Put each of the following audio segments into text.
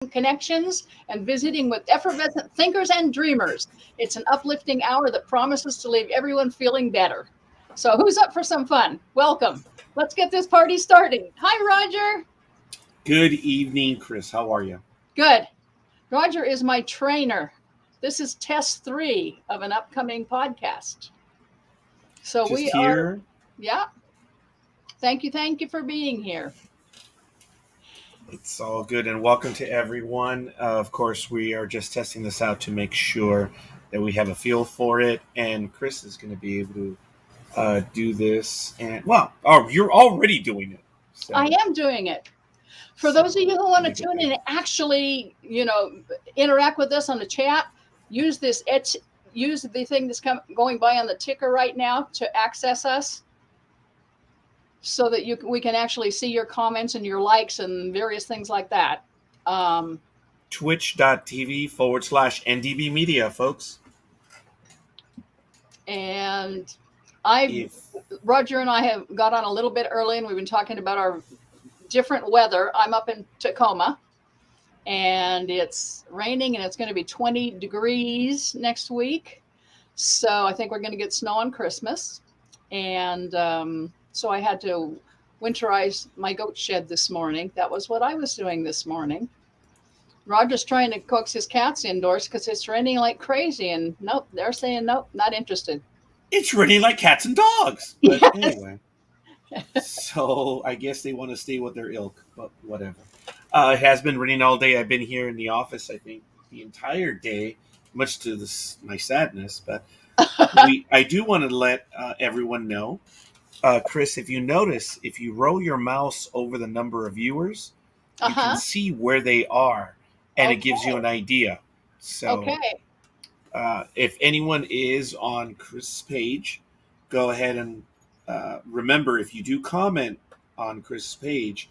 connections and visiting with effervescent thinkers and dreamers. It's an uplifting hour that promises to leave everyone feeling better. So, who's up for some fun? Welcome. Let's get this party started. Hi, Roger. Good evening, Kris. How are you? Good. Roger is my trainer. This is test 3 of an upcoming podcast. So, Just we are, here. yeah. Thank you. Thank you for being here. It's all good, and welcome to everyone. Of course, we are just testing this out to make sure that we have a feel for it, and Kris is going to be able to do this. And you're already doing it. I So, am doing it. For those of you who want to make it tune in big. and actually, interact with us on the chat, use this use the thing that's going by on the ticker right now to access us, so that we can actually see your comments and your likes and various things like that. Twitch.tv/NDB Media, folks. And If Roger and I have got on a little bit early, and we've been talking about our different weather. I'm up in Tacoma, and it's raining, and it's going to be 20 degrees next week. So I think we're going to get snow on Christmas. And so I had to winterize my goat shed this morning. That was what I was doing this morning. Roger's trying to coax his cats indoors because it's raining like crazy. And nope, they're saying nope, not interested. it's raining like cats and dogs. But Yes. anyway, so I guess they want to stay with their ilk, but whatever. It has been raining all day. I've been here in the office, I think, the entire day, much to my sadness. But I do want to let everyone know, Kris, if you notice, if you roll your mouse over the number of viewers, you can see where they are, and it gives you an idea. So, Okay. if anyone is on Kris' page, go ahead and remember, if you do comment on Kris' page,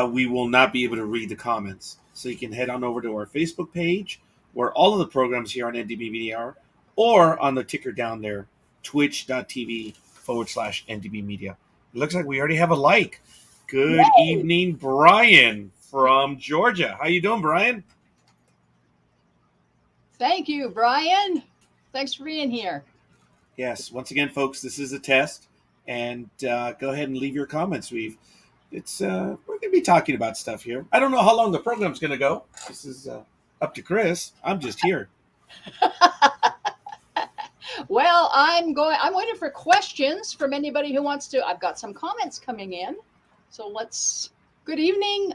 we will not be able to read the comments. So you can head on over to our Facebook page, where all of the programs here on NDB Media are, or on the ticker down there, twitch.tv/NDB Media. It looks like we already have a like. Good Yay. evening, Brian from Georgia. How you doing, Brian? Thank you, Brian. Thanks for being here. Yes. Once again, folks, this is a test, and go ahead and leave your comments. We're going to be talking about stuff here. I don't know how long the program's going to go. This is up to Kris. I'm just here. Well, I'm waiting for questions from anybody who wants to. I've got some comments coming in. So let's good evening.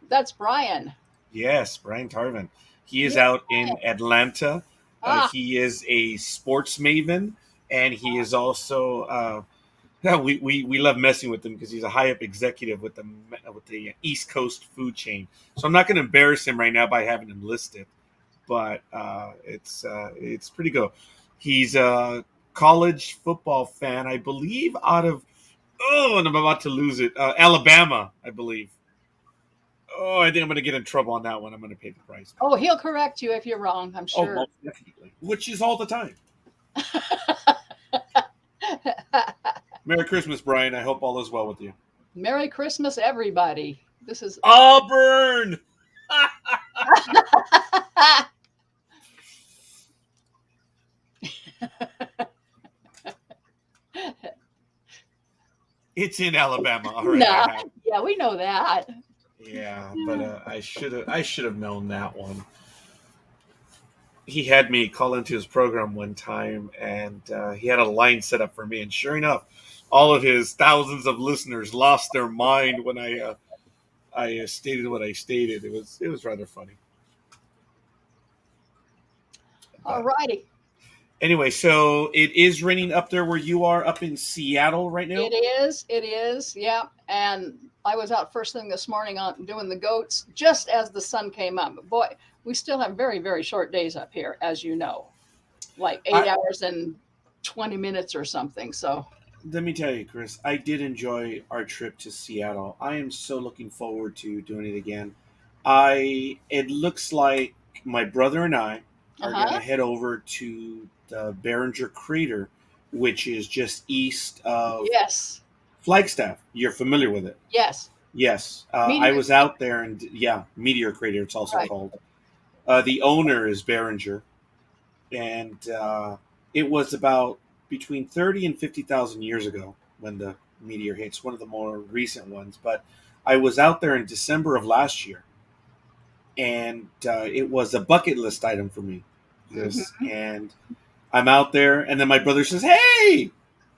That's Brian. Yes, Brian Tarvin. He is out in Atlanta. He is a sports maven, and he is also we love messing with him because he's a high up executive with the East Coast food chain. So I'm not going to embarrass him right now by having him listed, but it's pretty good. He's a college football fan, I believe, out of and I'm about to lose it. Alabama, I believe. Oh, I think I'm going to get in trouble on that one. I'm going to pay the price. Oh, he'll correct you if you're wrong, I'm sure. Oh, most definitely. Which is all the time. Merry Christmas, Brian. I hope all is well with you. Merry Christmas, everybody. This is Auburn. It's in Alabama. All right. Nah, yeah, we know that. Yeah, but I should have known that one. He had me call into his program one time, and he had a line set up for me. And sure enough, all of his thousands of listeners lost their mind when I stated what I stated. It was rather funny. All righty. Anyway, so it is raining up there where you are, up in Seattle right now? It is, yeah. And I was out first thing this morning on doing the goats just as the sun came up. But boy, we still have very, very short days up here, as you know, like 8 hours and 20 minutes or something. So let me tell you, Kris, I did enjoy our trip to Seattle. I am so looking forward to doing it again. It looks like my brother and I are going to head over to the Behringer Crater, which is just east of Flagstaff. You're familiar with it? Yes. Yes, I Meteor. was out there, and yeah, meteor crater. It's also Right. called. The owner is Behringer, and it was about between 30 and 50,000 years ago when the meteor hits. One of the more recent ones, but I was out there in December of last year, and it was a bucket list item for me, Chris. Hmm. And I'm out there, and then my brother says, "Hey,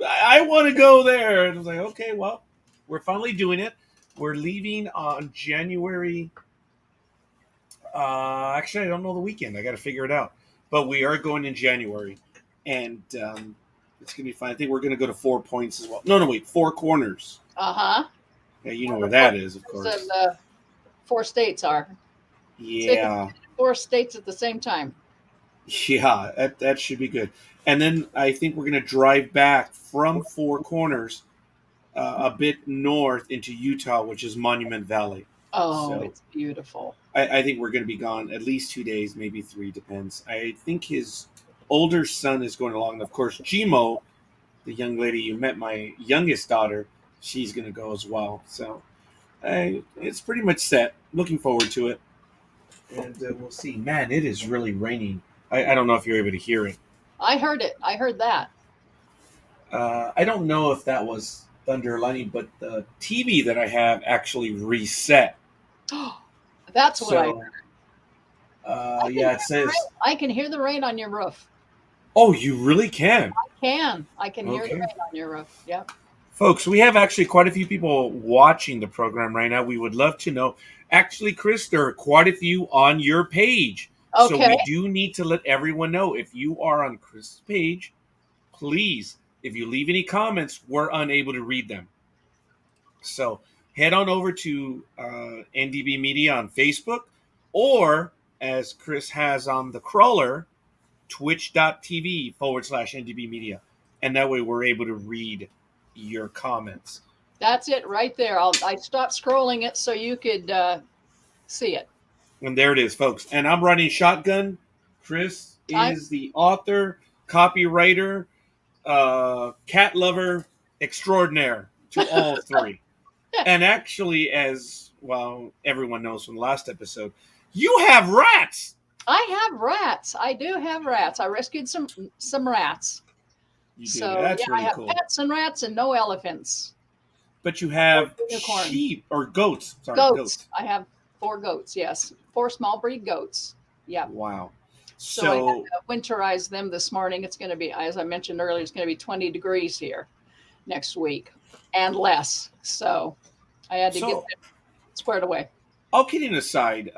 I want to go there." And I was like, "Okay, well, we're finally doing it. We're leaving on January. Actually, I don't know the weekend. I got to figure it out. But we are going in January, and it's gonna be fun. I think we're gonna go to 4 Points as well. No, no, wait, Four Corners. Uh-huh. Yeah, you know Where where the four that is, of corners of course. the four states are. So you can Yeah, visit four states at the same time. yeah, that should be good. And then I think we're gonna drive back from Four Corners a bit north into Utah, which is Monument Valley. Oh, So it's beautiful. I think we're going to be gone at least 2 days, maybe three, depends. I think his older son is going along. And of course, Gmo, the young lady you met, my youngest daughter, she's going to go as well. So it's pretty much set. Looking forward to it. And we'll see. Man, it is really raining. I don't know if you're able to hear it. I heard it. I heard that. I don't know if that was thunder or lightning, but the TV that I have actually reset. That's what I heard. So, I can yeah, hear it the rain. says, I can hear the rain on your roof. oh, you really can. I can hear the Okay. rain on your roof. Yep. Folks, we have actually quite a few people watching the program right now. We would love to know. Actually, Chris, there are quite a few on your page. So Okay. we do need to let everyone know if you are on Chris's page, please, if you leave any comments, we're unable to read them. So head on over to NDB Media on Facebook, or as Chris has on the crawler, twitch.tv/NDB Media. And that way we're able to read your comments. That's it right there. I stopped scrolling it so you could see it. And there it is, folks. And I'm running shotgun. Chris I is the author, copywriter, cat lover extraordinaire to all three. And actually, as well, everyone knows from the last episode, you have rats. I have rats. I do have rats. I rescued some rats. You do. So That's yeah, I really have cool. pets and rats and no elephants. But you have Unicorn. sheep or goats. Sorry, Goats. I have 4 goats. Yes, 4 small breed goats. Yeah. Wow. So I had So to winterize them this morning. It's going to be, as I mentioned earlier, it's going to be 20 degrees here next week and less. So I had to get so them squared away. all kidding aside,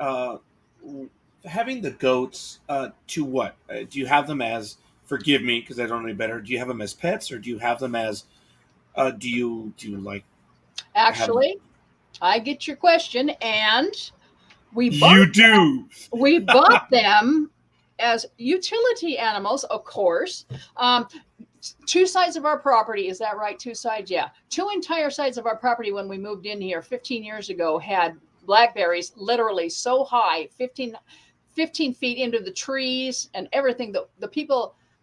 having the goats to what? Do you have them as? Forgive me because I don't know any better. Do you have them as pets, or do you have them as? Do you like? Actually, I get your question, and we You bought do. we bought them as utility animals, of course. 2 sides of our property, is that right? 2 sides, yeah. 2 entire sides of our property when we moved in here 15 years ago had blackberries literally so high, 15 feet into the trees and everything.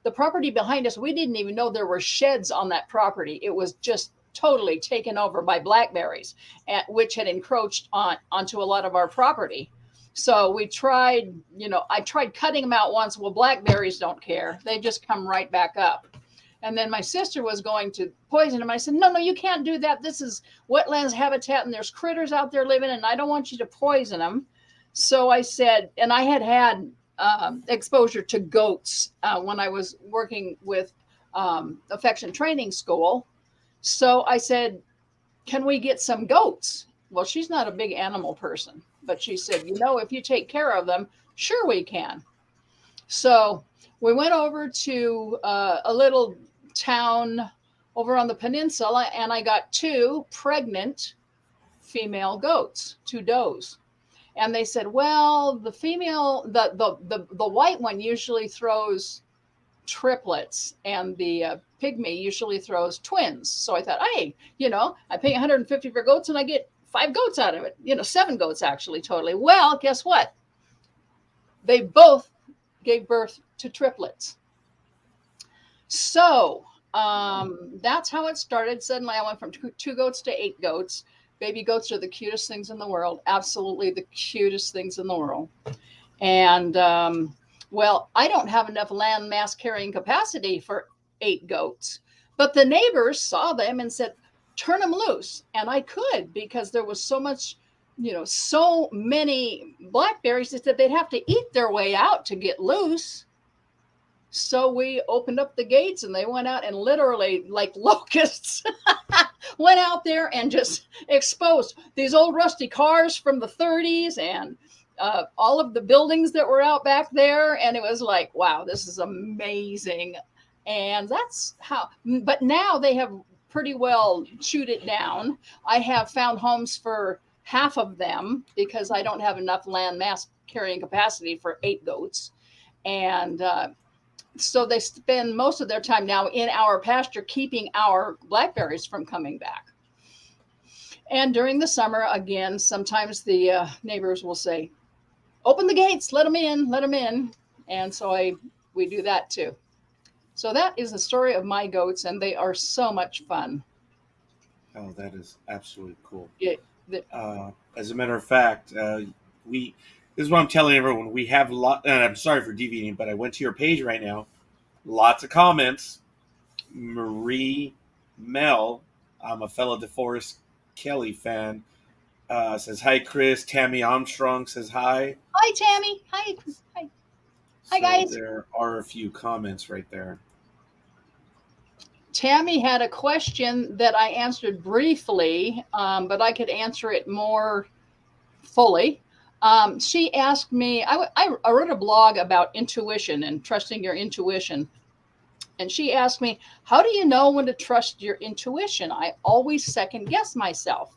The property behind us, we didn't even know there were sheds on that property. It was just totally taken over by blackberries, which had encroached onto a lot of our property. So we tried, I tried cutting them out once. Well, blackberries don't care. They just come right back up. And then my sister was going to poison them. I said, no, you can't do that. This is wetlands habitat and there's critters out there living and I don't want you to poison them. So I said, and I had exposure to goats when I was working with affection training school. So I said, can we get some goats? Well, she's not a big animal person, but she said, if you take care of them, sure we can. So we went over to a little town over on the peninsula, and I got 2 pregnant female goats, 2 does. And they said, well, the female, the white one usually throws triplets, and the pygmy usually throws twins. So I thought, hey, I pay 150 for goats and I get 5 goats out of it, 7 goats actually totally. Well, guess what? They both gave birth to triplets. So that's how it started. Suddenly I went from 2 goats to 8 goats. Baby goats are the cutest things in the world. Absolutely the cutest things in the world. And well, I don't have enough land mass carrying capacity for 8 goats, but the neighbors saw them and said, turn them loose. And I could, because there was so much, so many blackberries that they'd have to eat their way out to get loose. So we opened up the gates and they went out and literally, like locusts, went out there and just exposed these old rusty cars from the 30s and all of the buildings that were out back there. And it was like, wow, this is amazing. And that's how, but now they have pretty well chewed it down. I have found homes for half of them because I don't have enough land mass carrying capacity for 8 goats. And so they spend most of their time now in our pasture, keeping our blackberries from coming back. And during the summer, again, sometimes the neighbors will say, open the gates, let them in, let them in. And so we do that too. So that is the story of my goats, and they are so much fun. Oh, that is absolutely cool. Yeah, As a matter of fact, we this is what I'm telling everyone. We have a lot, and I'm sorry for deviating, but I went to your page right now. Lots of comments. Marie Mel, I'm a fellow DeForest Kelly fan, says hi, Kris. Tammy Armstrong says hi. Hi, Tammy. Hi. Hi. Hi, guys. There are a few comments right there. Tammy had a question that I answered briefly, but I could answer it more fully. She asked me, I wrote a blog about intuition and trusting your intuition. And she asked me, how do you know when to trust your intuition? I always second guess myself.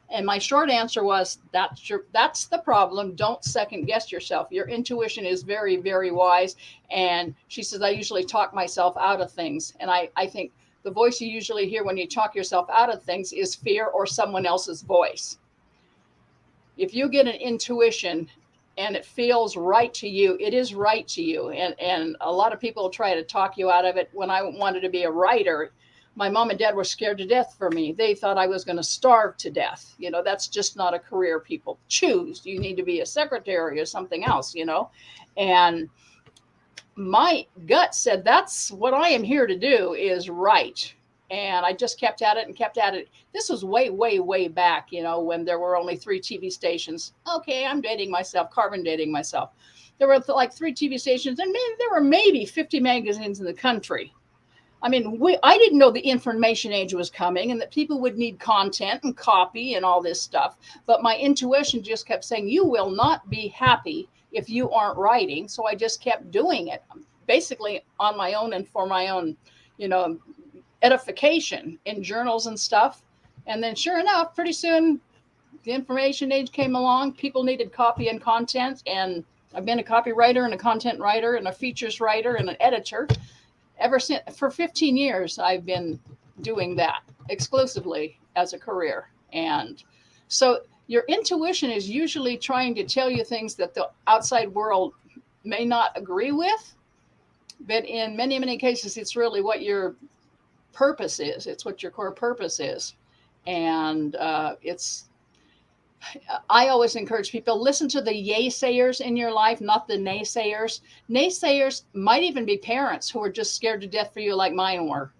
And my short answer was, that's the problem. Don't second guess yourself. Your intuition is very, very wise. And she says, I usually talk myself out of things. And I think the voice you usually hear when you talk yourself out of things is fear or someone else's voice. If you get an intuition and it feels right to you, it is right to you. And a lot of people try to talk you out of it. When I wanted to be a writer, my mom and dad were scared to death for me. They thought I was going to starve to death. That's just not a career people choose. You need to be a secretary or something else, And my gut said, that's what I am here to do, is right. And I just kept at it and kept at it. This was way, way, way back, when there were only 3 TV stations. Okay, I'm dating myself, carbon dating myself. There were like 3 TV stations, and there were maybe 50 magazines in the country. I mean, I didn't know the information age was coming and that people would need content and copy and all this stuff. But my intuition just kept saying, you will not be happy if you aren't writing. So I just kept doing it, basically on my own and for my own, edification in journals and stuff. And then sure enough, pretty soon the information age came along. People needed copy and content. And I've been a copywriter and a content writer and a features writer and an editor. Ever since, for 15 years, I've been doing that exclusively as a career. And so your intuition is usually trying to tell you things that the outside world may not agree with. But in many, many cases, it's really what your purpose is. It's what your core purpose is. And I always encourage people, listen to the yay sayers in your life, not the naysayers. Naysayers might even be parents who are just scared to death for you like mine were,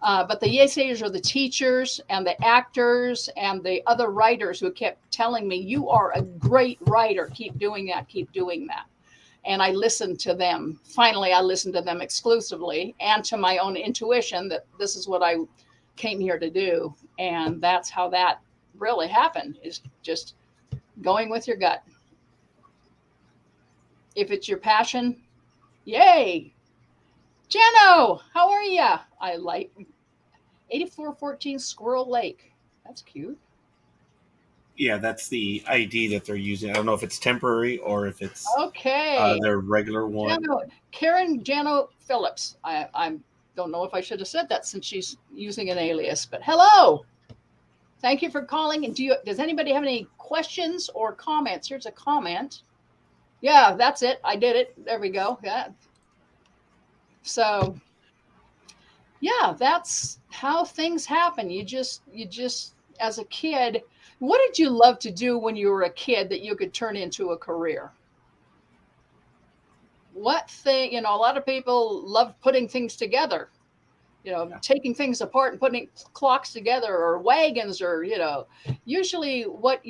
but the yay sayers are the teachers and the actors and the other writers who kept telling me, you are a great writer. Keep doing that. Keep doing that. And I listened to them. Finally, I listened to them exclusively and to my own intuition that this is what I came here to do. And that's how that really happened, is just going with your gut. If it's your passion, yay. Jeno, how are you? I like 8414 Squirrel Lake. That's cute. Yeah, that's the ID that they're using. I don't know if it's temporary or if it's okay. Their regular one. Karen Jano Phillips. I don't know if I should have said that since she's using an alias, but hello. Thank you for calling. And does anybody have any questions or comments? Here's a comment. Yeah, that's it. I did it. There we go. Yeah. So, yeah, that's how things happen. You just as a kid, what did you love to do when you were a kid that you could turn into a career? What thing, a lot of people love putting things together, Yeah. taking things apart and putting clocks together or wagons or, usually what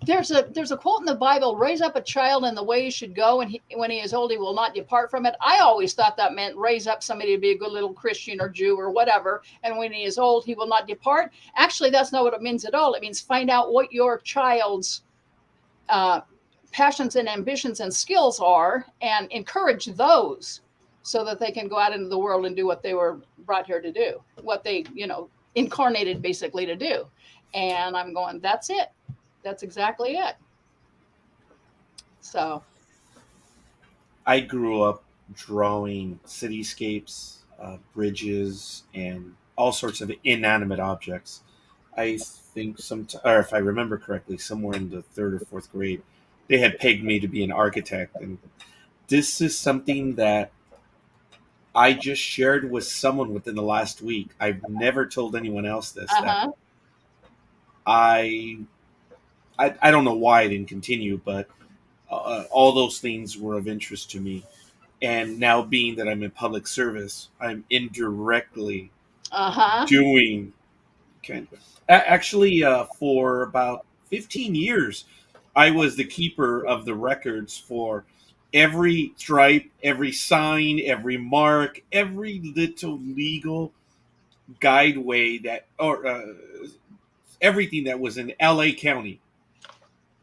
there's a quote in the Bible, raise up a child in the way he should go, and when he is old, he will not depart from it. I always thought that meant raise up somebody to be a good little Christian or Jew or whatever. And when he is old, he will not depart. Actually, that's not what it means at all. It means find out what your child's uh, passions and ambitions and skills are and encourage those so that they can go out into the world and do what they were brought here to do, what they, incarnated basically to do. And I'm going, that's it. That's exactly it. So, I grew up drawing cityscapes, bridges, and all sorts of inanimate objects. I think or if I remember correctly, somewhere in the third or fourth grade, they had pegged me to be an architect, and this is something that I just shared with someone within the last week. I've never told anyone else this. That uh-huh. I, I don't know why I didn't continue, but all those things were of interest to me. And now, being that I'm in public service, I'm indirectly Uh-huh. doing kind of. Actually, for about 15 years, I was the keeper of the records for every stripe, every sign, every mark, every little legal guideway or everything that was in LA County.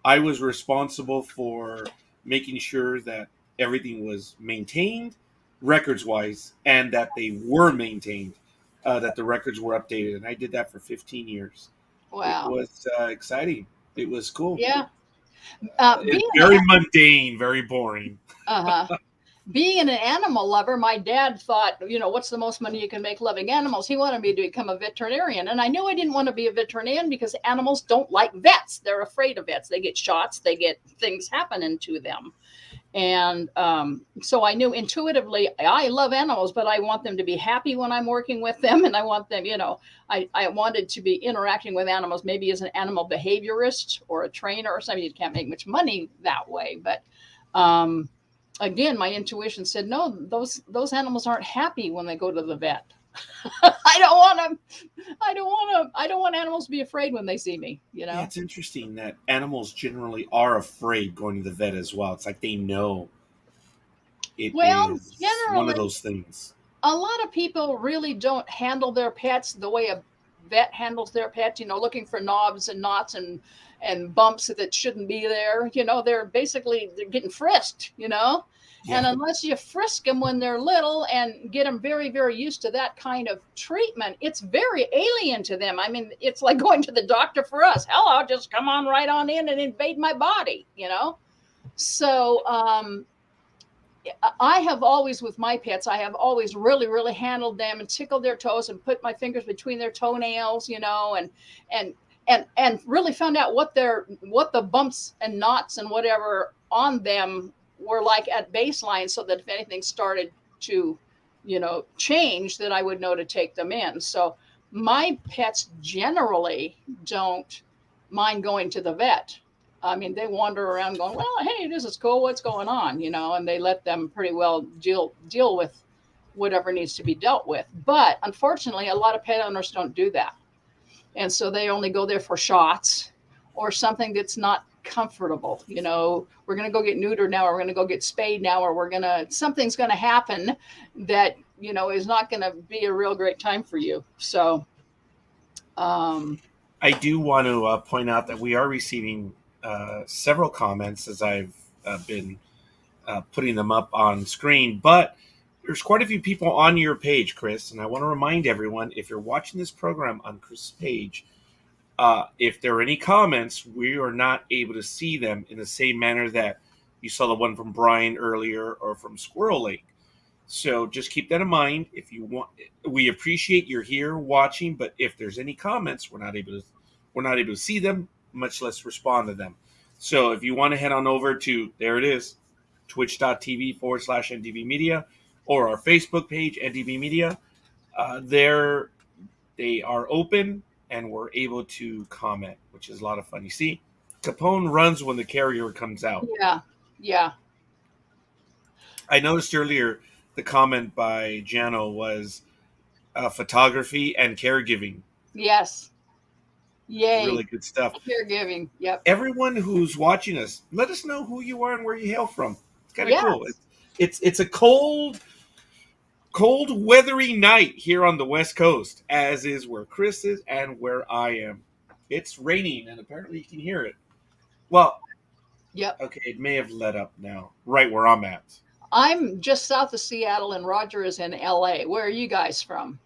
I was responsible for making sure that everything was maintained records wise and that they were maintained, that the records were updated. And I did that for 15 years. It Wow. was exciting. It was cool. Yeah. It's Being very mundane, very boring. uh-huh. Being an animal lover, my dad thought, what's the most money you can make loving animals? He wanted me to become a veterinarian. And I knew I didn't want to be a veterinarian because animals don't like vets. They're afraid of vets. They get shots, they get things happening to them. And so I knew intuitively I love animals, but I want them to be happy when I'm working with them. And I want them, I wanted to be interacting with animals, maybe as an animal behaviorist or a trainer or something. You can't make much money that way. But um, again, my intuition said, no, those animals aren't happy when they go to the vet. I don't want them. I don't want animals to be afraid when they see me, Yeah, it's interesting that animals generally are afraid going to the vet as well. It's like they know it Well, is one of generally, those things. a lot of people really don't handle their pets the way a vet handles their pet, looking for knobs and knots and bumps that shouldn't be there. They're getting frisked, and Yeah. unless you frisk them when they're little and get them very, very used to that kind of treatment, it's very alien to them. I mean, it's like going to the doctor for us. Hello, just come on right on in and invade my body. So I have always, with my pets, I have always really, really handled them and tickled their toes and put my fingers between their toenails, and and really found out what the bumps and knots and whatever on them were like at baseline, so that if anything started to, change, that I would know to take them in. So my pets generally don't mind going to the vet. I mean, they wander around going, well, hey, this is cool. What's going on? And they let them pretty well deal with whatever needs to be dealt with. But unfortunately, a lot of pet owners don't do that. And so they only go there for shots or something that's not comfortable. We're going to go get neutered now, or we're going to go get spayed now, or something's going to happen that, is not going to be a real great time for you. So, I do want to point out that we are receiving several comments as I've been putting them up on screen, but there's quite a few people on your page, Kris, and I want to remind everyone, if you're watching this program on Kris' page, if there are any comments, we are not able to see them in the same manner that you saw the one from Brian earlier or from Squirrel Lake. So just keep that in mind. If you want, we appreciate you're here watching, but if there's any comments, we're not able to see them, much less respond to them. So if you want to head on over to, there it is, twitch.tv/NDB Media, or our Facebook page, NDB Media. There, they are open. and we're able to comment, which is a lot of fun. You see, Capone runs when the carrier comes out. Yeah. Yeah. I noticed earlier the comment by Jano was photography and caregiving. Yes. Yay. Really good stuff. Caregiving. Yep. Everyone who's watching us, let us know who you are and where you hail from. It's kind of Yes. cool. It's a cold, weathery night here on the West Coast, as is where Kris is and where I am. It's raining, and apparently you can hear it. Well, Yep. okay, it may have let up now, right where I'm at. I'm just south of Seattle, and Roger is in LA. Where are you guys from?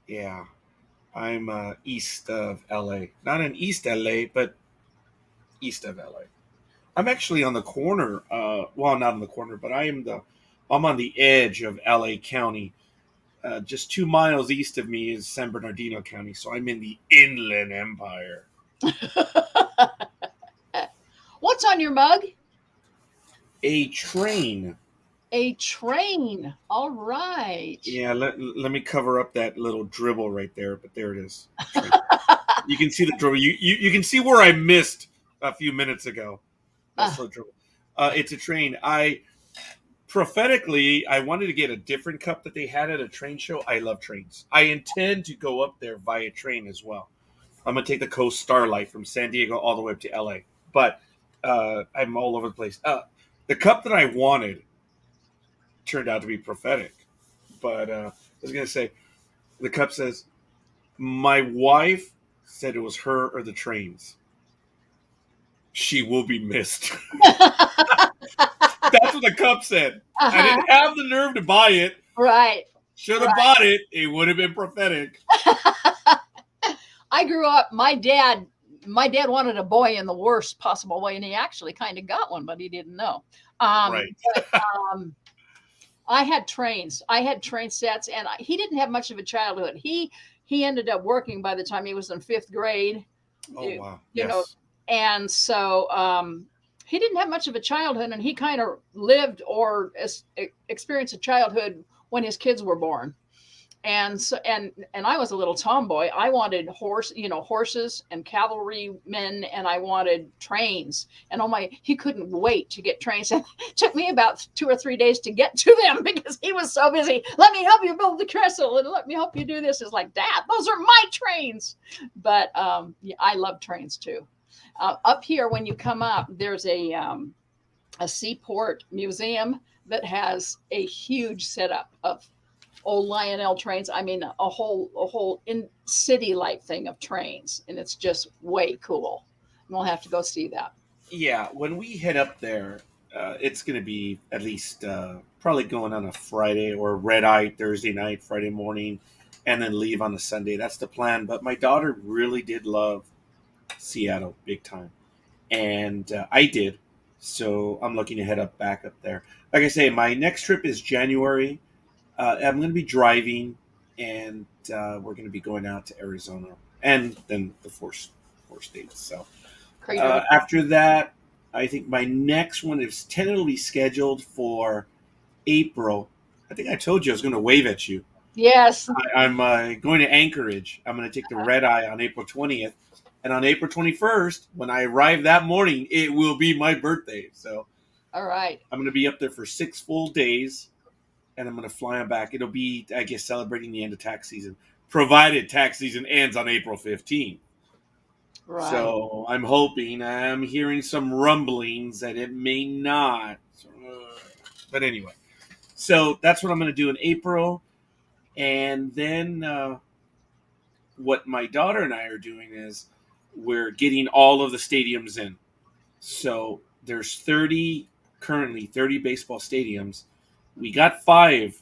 Yeah, I'm east of LA. Not in East LA, but east of LA. I'm actually on the corner. Well, not on the corner, but I'm on the edge of LA County. Just 2 miles east of me is San Bernardino County, so I'm in the Inland Empire. What's on your mug? A train. A train. All right. Yeah, let me cover up that little dribble right there, but there it is. You can see the dribble. You can see where I missed a few minutes ago. That's the dribble. It's a train. Prophetically, I wanted to get a different cup that they had at a train show. I love trains. I intend to go up there via train as well. I'm going to take the Coast Starlight from San Diego all the way up to LA. But I'm all over the place. The cup that I wanted turned out to be prophetic. But I was going to say, the cup says, my wife said it was her or the trains. She will be missed. That's what the cup said. I didn't have the nerve to buy it. Right. Should have bought it. It would have been prophetic. I grew up, my dad wanted a boy in the worst possible way, and he actually kind of got one, but he didn't know. Right. But, I had trains. I had train sets, and he didn't have much of a childhood. He ended up working by the time he was in 5th grade. Oh, wow. You know, and so he didn't have much of a childhood, and he kind of lived or experienced a childhood when his kids were born. And so, and I was a little tomboy. I wanted horses and cavalrymen, and I wanted trains. And he couldn't wait to get trains. And it took me about 2 or 3 days to get to them because he was so busy. Let me help you build the castle, and let me help you do this. It's like, Dad, those are my trains. But yeah, I love trains too. Up here, when you come up, there's a seaport museum that has a huge setup of old Lionel trains. I mean, a whole in city like thing of trains, and it's just way cool. And we'll have to go see that. Yeah, when we head up there, it's going to be at least probably going on a Friday or red eye Thursday night, Friday morning, and then leave on a Sunday. That's the plan. But my daughter really did love Seattle big time, and I did. So I'm looking to head back up there. Like I say, my next trip is January. I'm going to be driving, and we're going to be going out to Arizona, and then the four states. So after that, I think my next one is tentatively scheduled for April. I think I told you I was going to wave at you. Yes. I'm going to Anchorage. I'm going to take the red eye on April 20th. And on April 21st, when I arrive that morning, it will be my birthday. So all right. I'm going to be up there for 6 full days. And I'm going to fly them back. It'll be, I guess, celebrating the end of tax season, provided tax season ends on April 15th. Right. So I'm hearing some rumblings that it may not. But anyway, so that's what I'm going to do in April. And then what my daughter and I are doing is we're getting all of the stadiums in. So there's currently 30 baseball stadiums. We got 5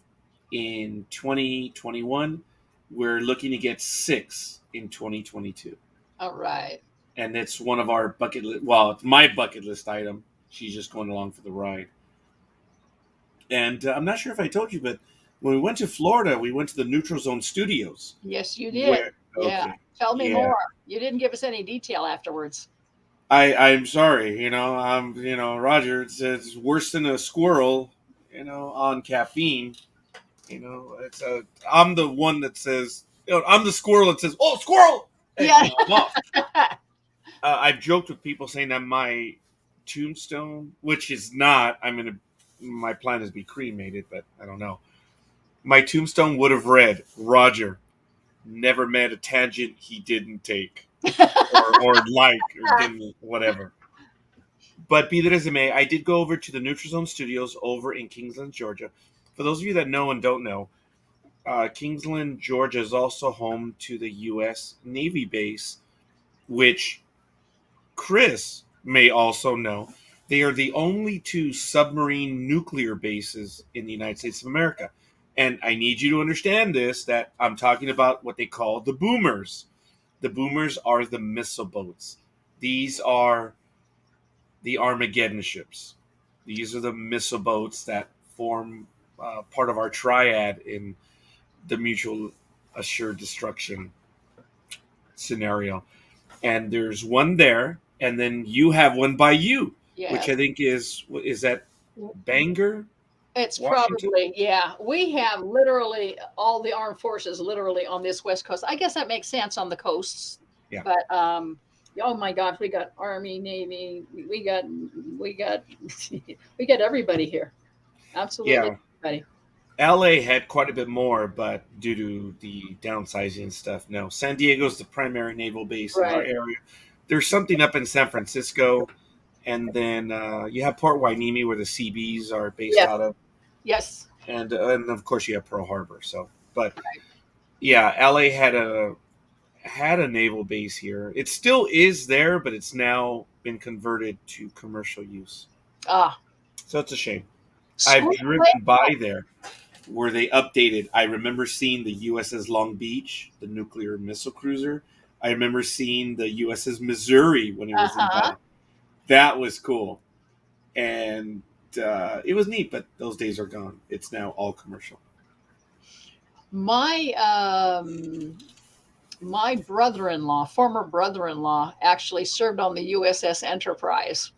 in 2021. We're looking to get 6 in 2022. All right. And it's one of our bucket list. Well, it's my bucket list item. She's just going along for the ride. And I'm not sure if I told you, but when we went to Florida, we went to the Neutral Zone Studios. Yes, you did. Yeah. Tell me more. You didn't give us any detail afterwards. I'm sorry. Roger, it's worse than a squirrel. On caffeine, I'm the one that says, I'm the squirrel that says, "Oh, squirrel!" And Yeah. I'm off. I've joked with people saying that my tombstone, which is not, my plan is to be cremated, but I don't know. My tombstone would have read, Roger never met a tangent he didn't take or like or didn't, whatever. But be that as it may, I did go over to the Nutrizone Studios over in Kingsland, Georgia. For those of you that know and don't know, Kingsland, Georgia is also home to the U.S. Navy base, which Kris may also know. They are the only two submarine nuclear bases in the United States of America. And I need you to understand this, that I'm talking about what they call the boomers. The boomers are the missile boats. These are the Armageddon ships. These are the missile boats that form part of our triad in the mutual assured destruction scenario. And there's one there, and then you have one by you, which Yes. I think is that Bangor, It's Washington. probably, yeah. We have literally all the armed forces literally on this West Coast. I guess that makes sense on the coasts. Yeah, But oh my gosh, we got Army, Navy, we got we got everybody here. Absolutely yeah. everybody. LA had quite a bit more, but due to the downsizing and stuff, no. San Diego's the primary naval base in our Right. area. There's something up in San Francisco, and then you have Port Hueneme where the CBs are based Yes. out of, Yes. and of course you have Pearl Harbor. So, but yeah, LA had a naval base here. It still is there, but it's now been converted to commercial use. Ah. So it's a shame. I've Squirrel driven by there where they updated. I remember seeing the USS Long Beach, the nuclear missile cruiser. I remember seeing the USS Missouri when it was Uh-huh. involved. That was cool. And it was neat, but those days are gone. It's now all commercial. My my brother-in-law, former brother-in-law, actually served on the USS Enterprise.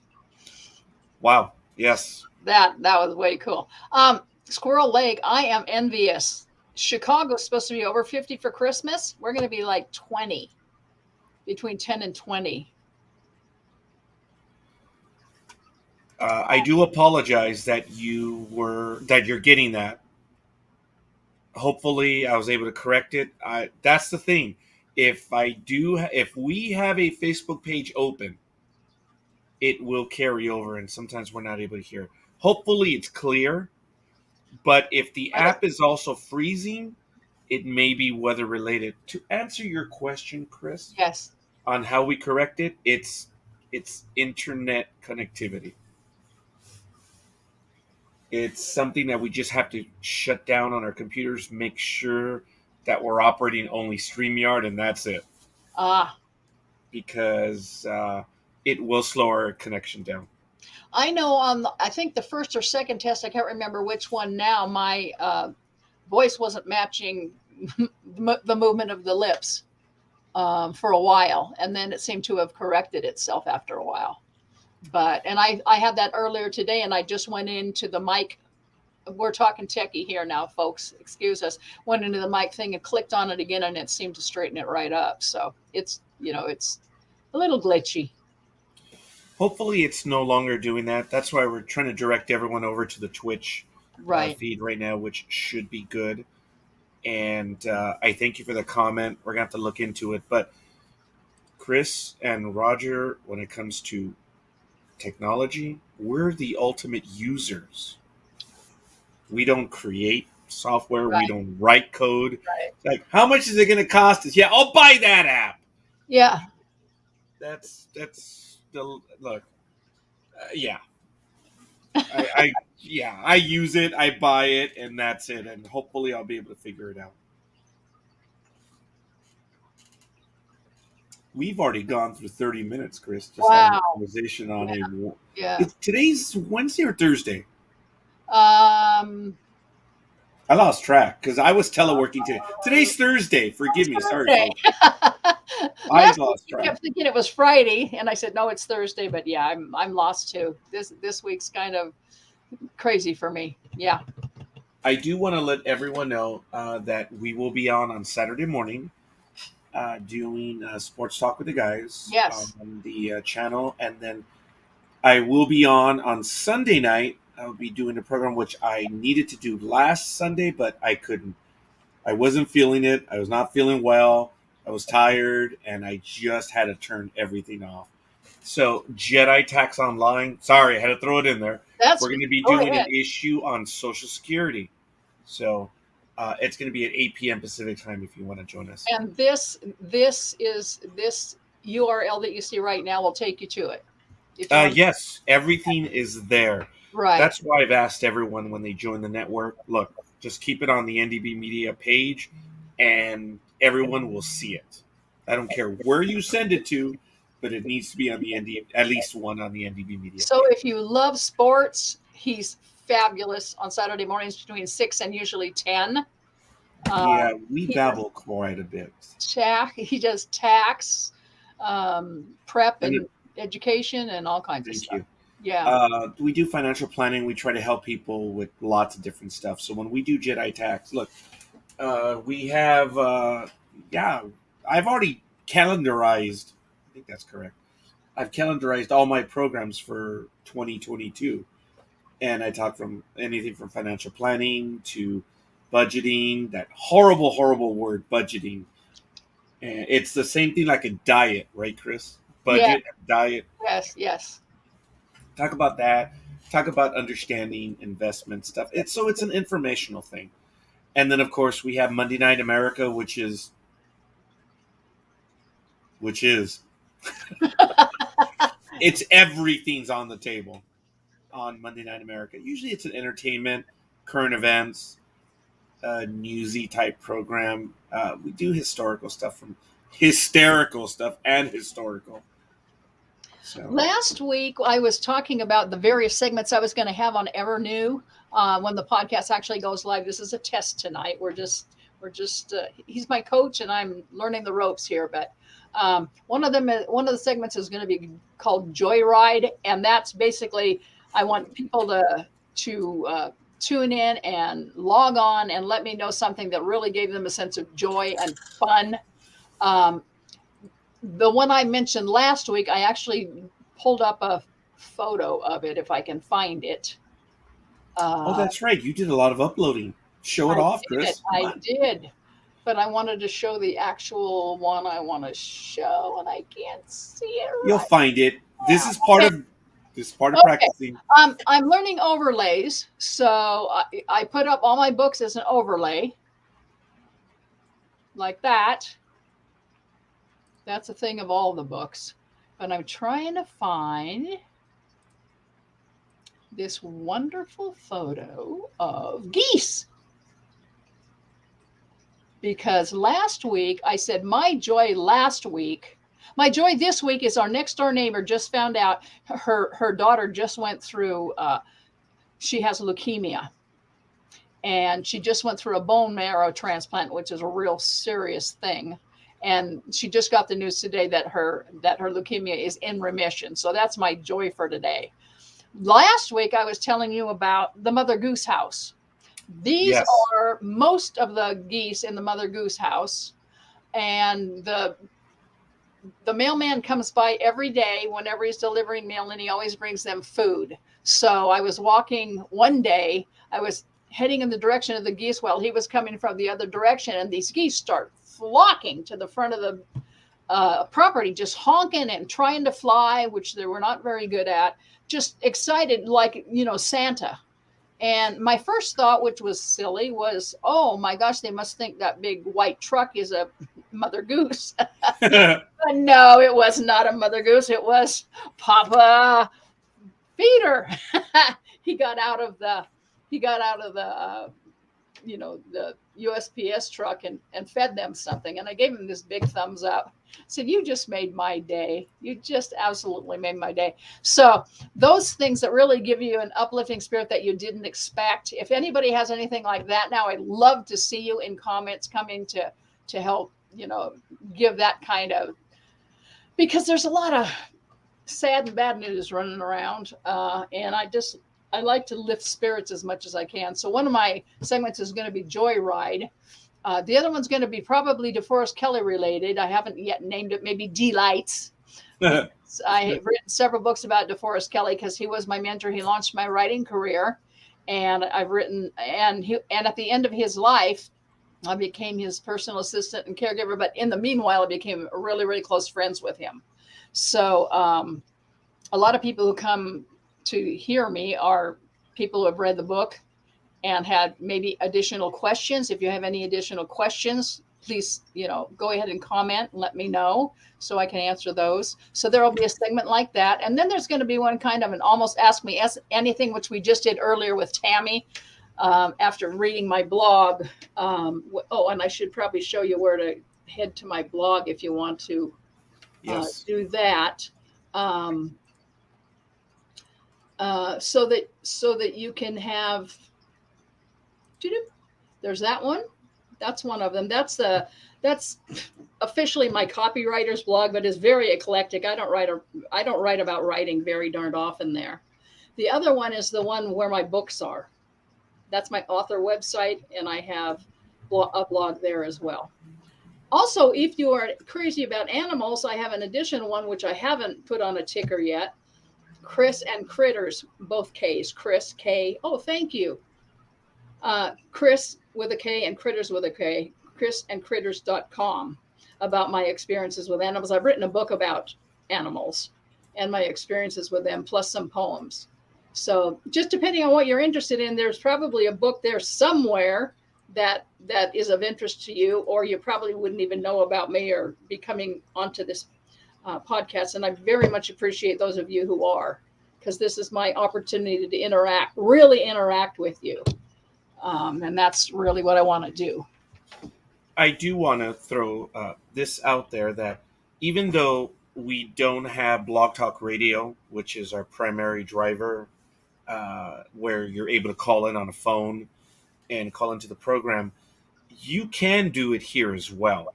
Wow. Yes. That was way cool. Squirrel Lake, I am envious. Chicago's supposed to be over 50 for Christmas. We're going to be like 20, between 10 and 20. I do apologize that you're getting that. Hopefully, I was able to correct it. That's the thing. If we have a Facebook page open, it will carry over, and sometimes we're not able to hear. Hopefully, it's clear. But if the But app is also freezing, it may be weather related. To answer your question, Kris, yes. on how we correct it, it's internet connectivity. It's something that we just have to shut down on our computers, make sure that we're operating only StreamYard, and that's it. Ah, Because it will slow our connection down. I know on I think the first or second test, I can't remember which one now, my voice wasn't matching the movement of the lips for a while. And then it seemed to have corrected itself after a while. And I had that earlier today, and I just went into the mic. We're talking techie here now, folks. Excuse us. Went into the mic thing and clicked on it again, and it seemed to straighten it right up. So it's it's a little glitchy. Hopefully, it's no longer doing that. That's why we're trying to direct everyone over to the Twitch Right. feed right now, which should be good. And I thank you for the comment. We're gonna have to look into it. But Kris and Roger, when it comes to technology, we're the ultimate users. We don't create software. We Right. don't write code. Right. It's like, how much is it going to cost us? Yeah, I'll buy that app. Yeah. That's the look. Yeah, I yeah, I use it. I buy it, and that's it. And hopefully, I'll be able to figure it out. We've already gone through 30 minutes, Kris. Just having a Wow. conversation on a. Yeah. Today's Wednesday or Thursday? Um, I lost track because I was teleworking today. Today's Thursday. Forgive me. Sorry, Thursday. folks. I Last week lost you track. kept thinking it was Friday, and I said no, it's Thursday. But yeah, I'm lost too. This week's kind of crazy for me. Yeah. I do want to let everyone know that we will be on Saturday morning doing sports talk with the guys Yes. on the channel, and then I will be on Sunday night. I'll be doing a program which I needed to do last Sunday, but I couldn't. I wasn't feeling it. I was not feeling well. I was tired, and I just had to turn everything off. So, Jedi Tax Online. Sorry, I had to throw it in there. That's We're going to be go doing an ahead. issue on Social Security. So, it's going to be at 8 p.m. Pacific time if you want to join us. And this URL that you see right now will take you to it. If you want. Yes, everything is there. Right. That's why I've asked everyone when they join the network, look, just keep it on the NDB Media page and everyone will see it. I don't care where you send it to, but it needs to be on the at least one on the NDB Media So page. if you love sports, he's fabulous on Saturday mornings between 6 and usually 10. Yeah, we He does babble quite a bit. he does tax, prep And and education and all kinds of thank stuff. you. Yeah. We do financial planning. We try to help people with lots of different stuff. So when we do Jedi Tax, look, we have, yeah, I've already calendarized. I think that's correct. I've calendarized all my programs for 2022, and I talk from anything from financial planning to budgeting. That horrible, horrible word, budgeting. And it's the same thing like a diet, right, Kris? Yeah. Budget, diet. Yes. Yes. Talk about that. Talk about understanding investment stuff. It's an informational thing. And then of course we have Monday Night America, which is it's everything's on the table on Monday Night America. Usually it's an entertainment, current events, newsy type program. We do historical stuff from hysterical stuff and historical. So Last week, I was talking about the various segments I was going to have on Ever New when the podcast actually goes live. This is a test tonight. He's my coach, and I'm learning the ropes here. But one of the segments is going to be called Joyride, and that's basically I want people to tune in and log on and let me know something that really gave them a sense of joy and fun. Um, the one I mentioned last week, I actually pulled up a photo of it if I can find it. oh, Uh, that's right. You did a lot of uploading. Show it I off, did, Kris. Come I on. did, but I wanted to show the actual one I want to show, and I can't see it You'll right find it. This now. is part Okay, of okay. practicing. I'm learning overlays, so I put up all my books as an overlay, like that. That's a thing of all the books, but I'm trying to find this wonderful photo of geese. Because last week I said my joy this week is our next door neighbor just found out her daughter just went through she has leukemia, and she just went through a bone marrow transplant, which is a real serious thing, and she just got the news today that her leukemia is in remission. So that's my joy for today. Last week I was telling you about the Mother Goose house. These Yes. are most of the geese in the Mother Goose house, and the mailman comes by every day whenever he's delivering mail, and he always brings them food. So I was walking one day, I was heading in the direction of the geese while he was coming from the other direction, and these geese start flocking to the front of the property, just honking and trying to fly, which they were not very good at, just excited like, Santa. And my first thought, which was silly, was, oh my gosh, they must think that big white truck is a mother goose. But no, it was not a mother goose. It was Papa Peter. he got out of the the USPS truck and fed them something. And I gave him this big thumbs up. I said, you just made my day. You just absolutely made my day. So those things that really give you an uplifting spirit that you didn't expect. If anybody has anything like that now, I'd love to see you in comments coming to help, give that kind of, because there's a lot of sad and bad news running around. And I like to lift spirits as much as I can. So one of my segments is going to be Joyride. The other one's going to be probably DeForest Kelley related. I haven't yet named it. Maybe Delights. I have written several books about DeForest Kelley because he was my mentor. He launched my writing career, and I've written and at the end of his life, I became his personal assistant and caregiver. But in the meanwhile, I became really, really close friends with him. So a lot of people who come to hear me are people who have read the book and had maybe additional questions. If you have any additional questions, please, go ahead and comment and let me know so I can answer those. So there will be a segment like that. And then there's going to be one kind of an almost ask me anything, which we just did earlier with Tammy. After reading my blog. And I should probably show you where to head to my blog if you want to do that. So that you can have, there's that one. That's one of them. That's officially my copywriter's blog, but it's very eclectic. I don't write about writing very darned often there. The other one is the one where my books are. That's my author website, and I have a blog there as well. Also, if you are crazy about animals, I have an additional one, which I haven't put on a ticker yet. Kris and Critters, both K's. Kris, K. Oh, thank you. Kris with a K and Critters with a K. KrisandCritters.com, about my experiences with animals. I've written a book about animals and my experiences with them, plus some poems. So just depending on what you're interested in, there's probably a book there somewhere that is of interest to you, or you probably wouldn't even know about me or be coming onto this podcast. And I very much appreciate those of you who are, because this is my opportunity to really interact with you. And that's really what I want to do. I do want to throw this out there that even though we don't have Blog Talk Radio, which is our primary driver, where you're able to call in on a phone and call into the program, you can do it here as well.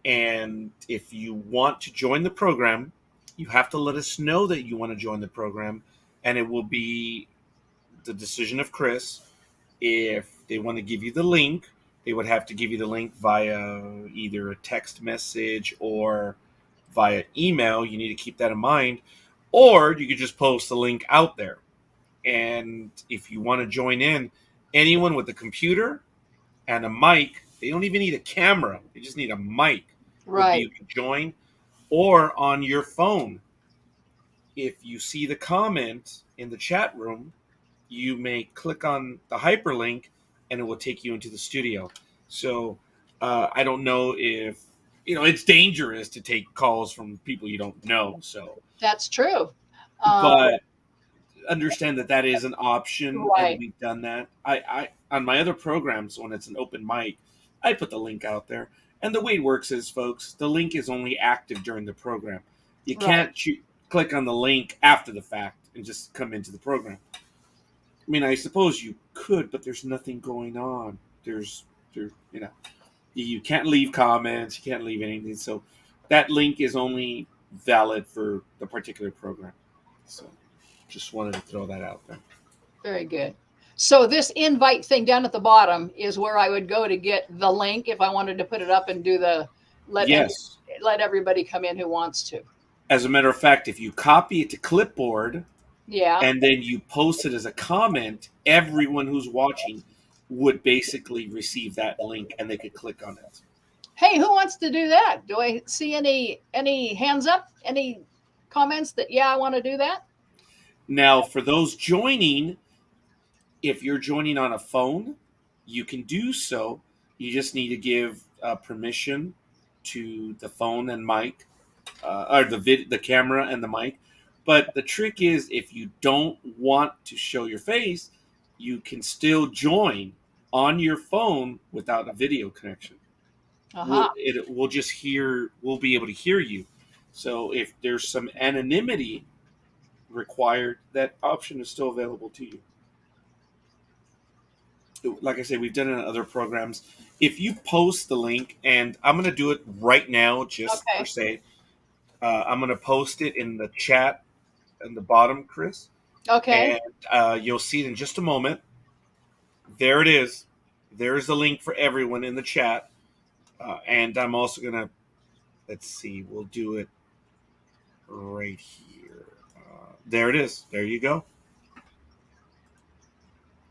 And if you want to join the program, you have to let us know that you want to join the program, and it will be the decision of Kris. If they want to give you the link, they would have to give you the link via either a text message or via email. You need to keep that in mind. Or you could just post the link out there. And if you want to join in, anyone with a computer and a mic, they don't even need a camera. They just need a mic. Right. You can join. Or on your phone, if you see the comment in the chat room, you may click on the hyperlink and it will take you into the studio. So I don't know if, it's dangerous to take calls from people you don't know. So that's true. But understand that is an option, right. And we've done that. I on my other programs, when it's an open mic, I put the link out there. And the way it works is, folks, the link is only active during the program. You can't click on the link after the fact and just come into the program. I mean, I suppose you could, but there's nothing going on. You can't leave comments, you can't leave anything. So that link is only valid for the particular program. So just wanted to throw that out there. Very good. So this invite thing down at the bottom is where I would go to get the link if I wanted to put it up and do let everybody come in who wants to. As a matter of fact, if you copy it to clipboard, yeah, and then you post it as a comment, everyone who's watching would basically receive that link and they could click on it. Hey, who wants to do that? Do I see any hands up? Any comments that, I want to do that? Now, for those joining, if you're joining on a phone, you can do so. You just need to give permission to the phone and mic, or the camera and the mic. But the trick is, if you don't want to show your face, you can still join on your phone without a video connection. Uh-huh. We'll be able to hear you. So if there's some anonymity required, that option is still available to you. Like I said, we've done it in other programs. If you post the link, and I'm going to do it right now, just for say, I'm going to post it in the chat in the bottom, Kris. Okay. And you'll see it in just a moment. There it is. There's a link for everyone in the chat. And I'm also going to, let's see, we'll do it right here. There it is. There you go.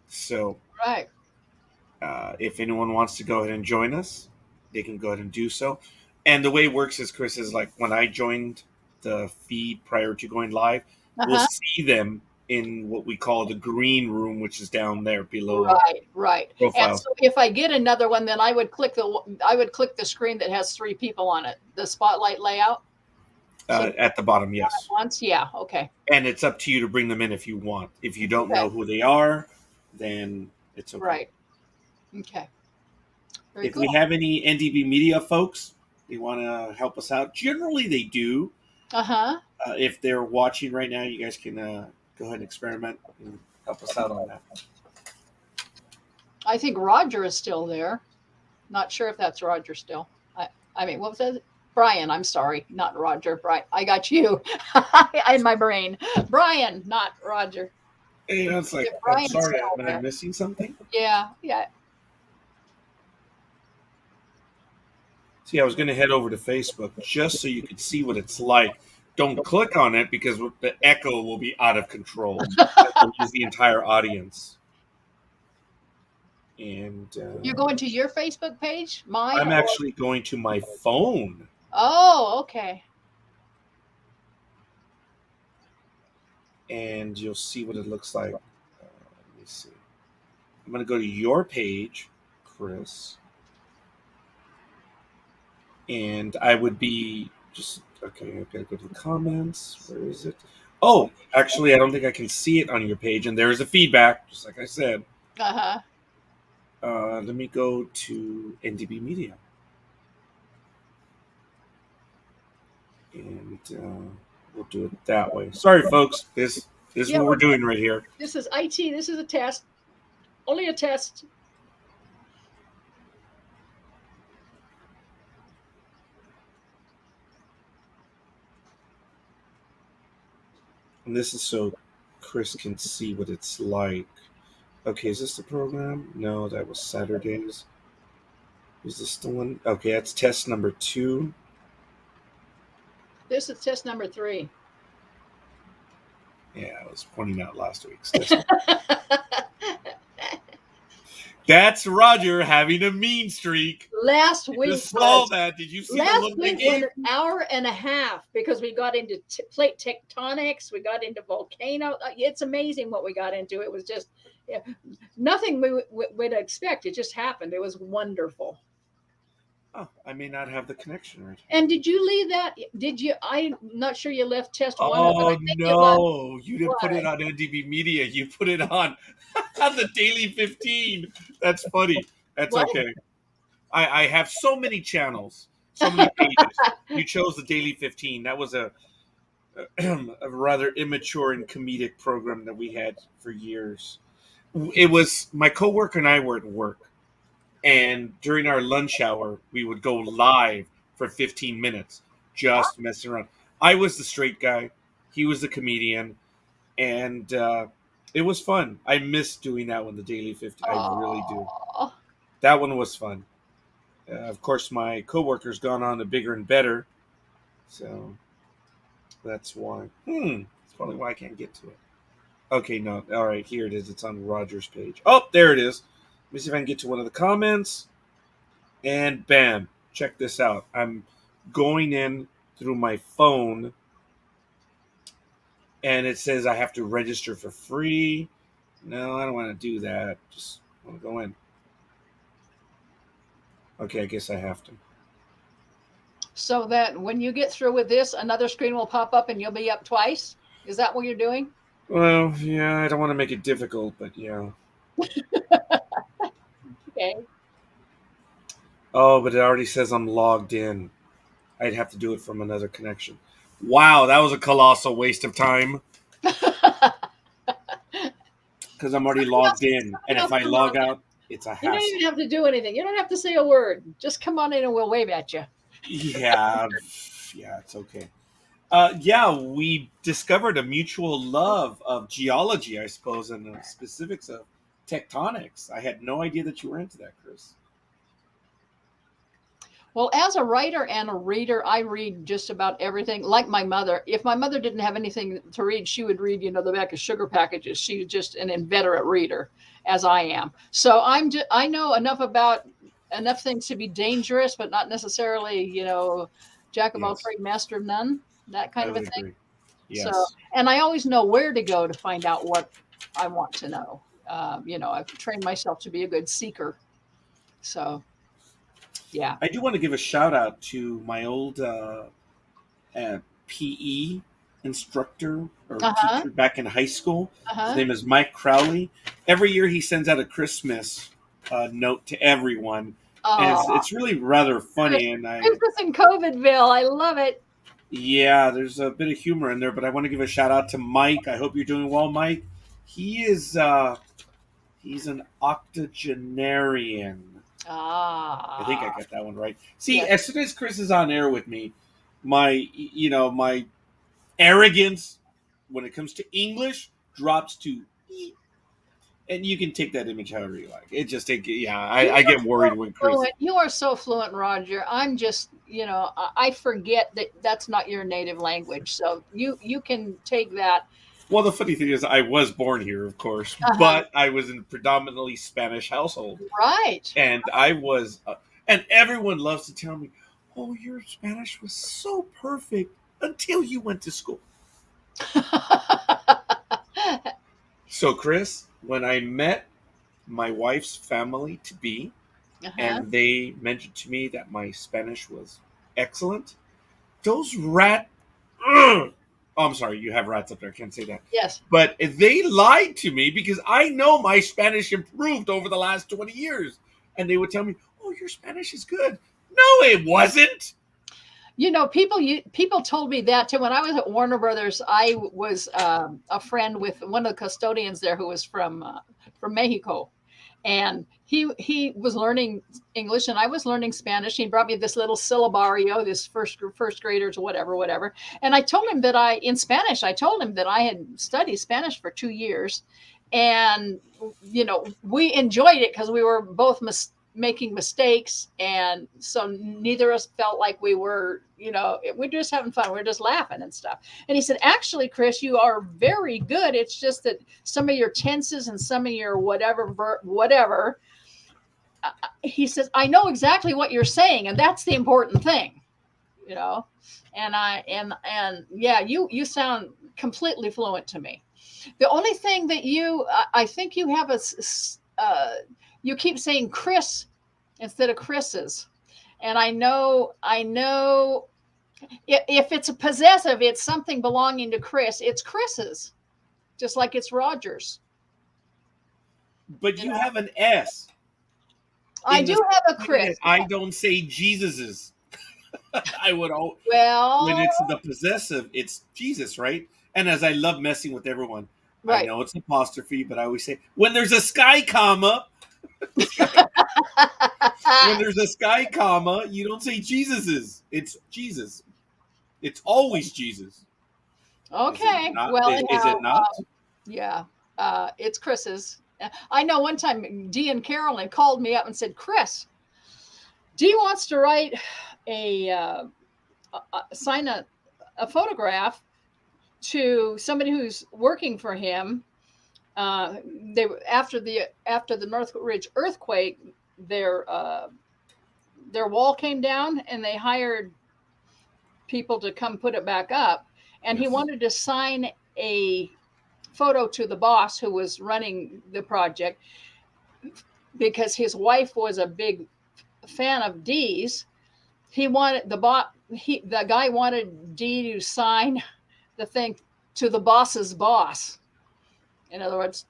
So, Right. if anyone wants to go ahead and join us, they can go ahead and do so. And the way it works is, Kris, is like when I joined the feed prior to going live, we'll Uh-huh. see them in what we call the green room, which is down there below Right. And profiles. so if I get another one, then I would click the screen that has 3 people on it, the spotlight layout. So At the bottom, yes. once, yeah, okay. And it's up to you to bring them in if you want. If you don't know who they are, then it's okay. Right. Okay. Very If cool. we have any NDB Media folks, they want to help us out. Generally, they do. Uh-huh. If they're watching right now, you guys can go ahead and experiment and help us out on that. I think Roger is still there. Not sure if that's Roger still. I mean, what was that? Brian, I'm sorry, not Roger. Brian, I got you in my brain. Brian, not Roger. Hey, it's like, I'm sorry, am I missing something? Yeah. See, I was going to head over to Facebook just so you could see what it's like. Don't click on it because the echo will be out of control. It'll use the entire audience. And you're going to your Facebook page? Mine? I'm actually going to my phone. Oh, okay. And you'll see what it looks like. Let me see. I'm going to go to your page, Kris. And I would be just, okay, I've got to go to the comments. Where is it? Oh, actually, I don't think I can see it on your page. And there's a feedback, just like I said. Uh-huh. Let me go to NDB Media. And we'll do it that way. Sorry, folks. This is what we're doing right here. This is IT. This is a test. Only a test. And this is so Kris can see what it's like. Okay, is this the program? No, that was Saturdays. Is this the one? Okay, that's test number 2. This is test number 3. Yeah, I was pointing out last week's test. That's Roger having a mean streak. Last week. I saw that. Did you see last the look week was an hour and a half because we got into plate tectonics. We got into volcano. It's amazing what we got into. It was just nothing we would expect. It just happened. It was wonderful. Oh, I may not have the connection right. And did you leave that? Did you? I'm not sure you left test 1. Oh, no. You didn't put it on NDB Media. You put it on the Daily 15. That's funny. That's okay. I have so many channels, so many pages. You chose the Daily 15. That was a rather immature and comedic program that we had for years. It was, my coworker and I were at work. And during our lunch hour, we would go live for 15 minutes, just messing around. I was the straight guy. He was the comedian. And it was fun. I miss doing that one, the Daily 15. I really do. That one was fun. Of course, my coworker's gone on to bigger and better. So that's why. That's probably why I can't get to it. Okay, no. All right, here it is. It's on Roger's page. Oh, there it is. Let me see if I can get to one of the comments. And bam, check this out. I'm going in through my phone. And it says I have to register for free. No, I don't want to do that. Just want to go in. Okay, I guess I have to. So that when you get through with this, another screen will pop up and you'll be up twice? Is that what you're doing? Well, yeah, I don't want to make it difficult, but yeah. Okay. Oh, but it already says I'm logged in. I'd have to do it from another connection. Wow, that was a colossal waste of time. Because I'm already logged in. And if I log out, it's a hassle. You don't even have to do anything. You don't have to say a word. Just come on in and we'll wave at you. Yeah, it's okay. Yeah, we discovered a mutual love of geology, I suppose, and the specifics of tectonics. I had no idea that you were into that, Kris. Well, as a writer and a reader, I read just about everything. Like my mother, if my mother didn't have anything to read, she would read, the back of sugar packages. She's just an inveterate reader, as I am. So I know enough things to be dangerous, but not necessarily, jack of all Yes, trade, master of none, that kind I of a would thing. agree. So, Yes. and I always know where to go to find out what I want to know. I've trained myself to be a good seeker. So, yeah. I do want to give a shout out to my old PE instructor or Uh-huh. teacher back in high school. His Uh-huh. name is Mike Crowley. Every year he sends out a Christmas note to everyone, and Oh, it's really rather funny. And Christmas in COVIDville. I love it. yeah, there's a bit of humor in there, but I want to give a shout out to Mike. I hope you're doing well, Mike. He is he's an octogenarian. I think I Ah, got that one right. See, yes. as soon as Kris is on air with me, my arrogance when it comes to English drops to E. And you can take that image however you like. It just take yeah, You I are get worried so when Kris. fluent. You are so fluent, Roger. I'm just, I forget that that's not your native language. So you can take that. Well, the funny thing is, I was born here, of course, Uh-huh. but I was in a predominantly Spanish household, Right. and and everyone loves to tell me, "Oh, your Spanish was so perfect until you went to school." So, Kris, when I met my wife's family to be, Uh-huh. and they mentioned to me that my Spanish was excellent, those rat. Ugh! Oh, I'm sorry, you have rats up there. I can't say that. Yes. But they lied to me because I know my Spanish improved over the last 20 years. And they would tell me, "Oh, your Spanish is good." No, it wasn't. People told me that too. When I was at Warner Brothers, I was a friend with one of the custodians there who was from Mexico, and he was learning English and I was learning Spanish. He brought me this little syllabario, this first graders, whatever. And I told him that I told him that I had studied Spanish for 2 years, and we enjoyed it because we were both making mistakes, and so neither of us felt like we were, we're just having fun, we're just laughing and stuff. And he said, actually, Kris, you are very good. It's just that some of your tenses and some of your whatever, he says, I know exactly what you're saying, and that's the important thing, you know. And yeah, you sound completely fluent to me. The only thing that I think you have you keep saying Kris instead of Chris's. And I know if it's a possessive, it's something belonging to Kris. It's Chris's, just like it's Roger's. But You you know, have an S I in do the have a thing Kris. that I don't say Jesus's. I would all when Well, it's the possessive, it's Jesus, right? And as I love messing with everyone, I right. know it's apostrophe, but I always say when there's a sky comma, when there's a sky comma, you don't say Jesus's. It's Jesus. It's always Jesus. Is it Okay. not? Well, Is anyhow, it not? yeah, it's Chris's. I know one time Dee and Carolyn called me up and said, Kris, Dee wants to write sign a photograph to somebody who's working for him. They after the Northridge earthquake, their wall came down, and they hired people to come put it back up. And he Yes. wanted to sign a photo to the boss who was running the project because his wife was a big fan of Dee's. He wanted the guy wanted Dee to sign the thing to the boss's boss. In other words,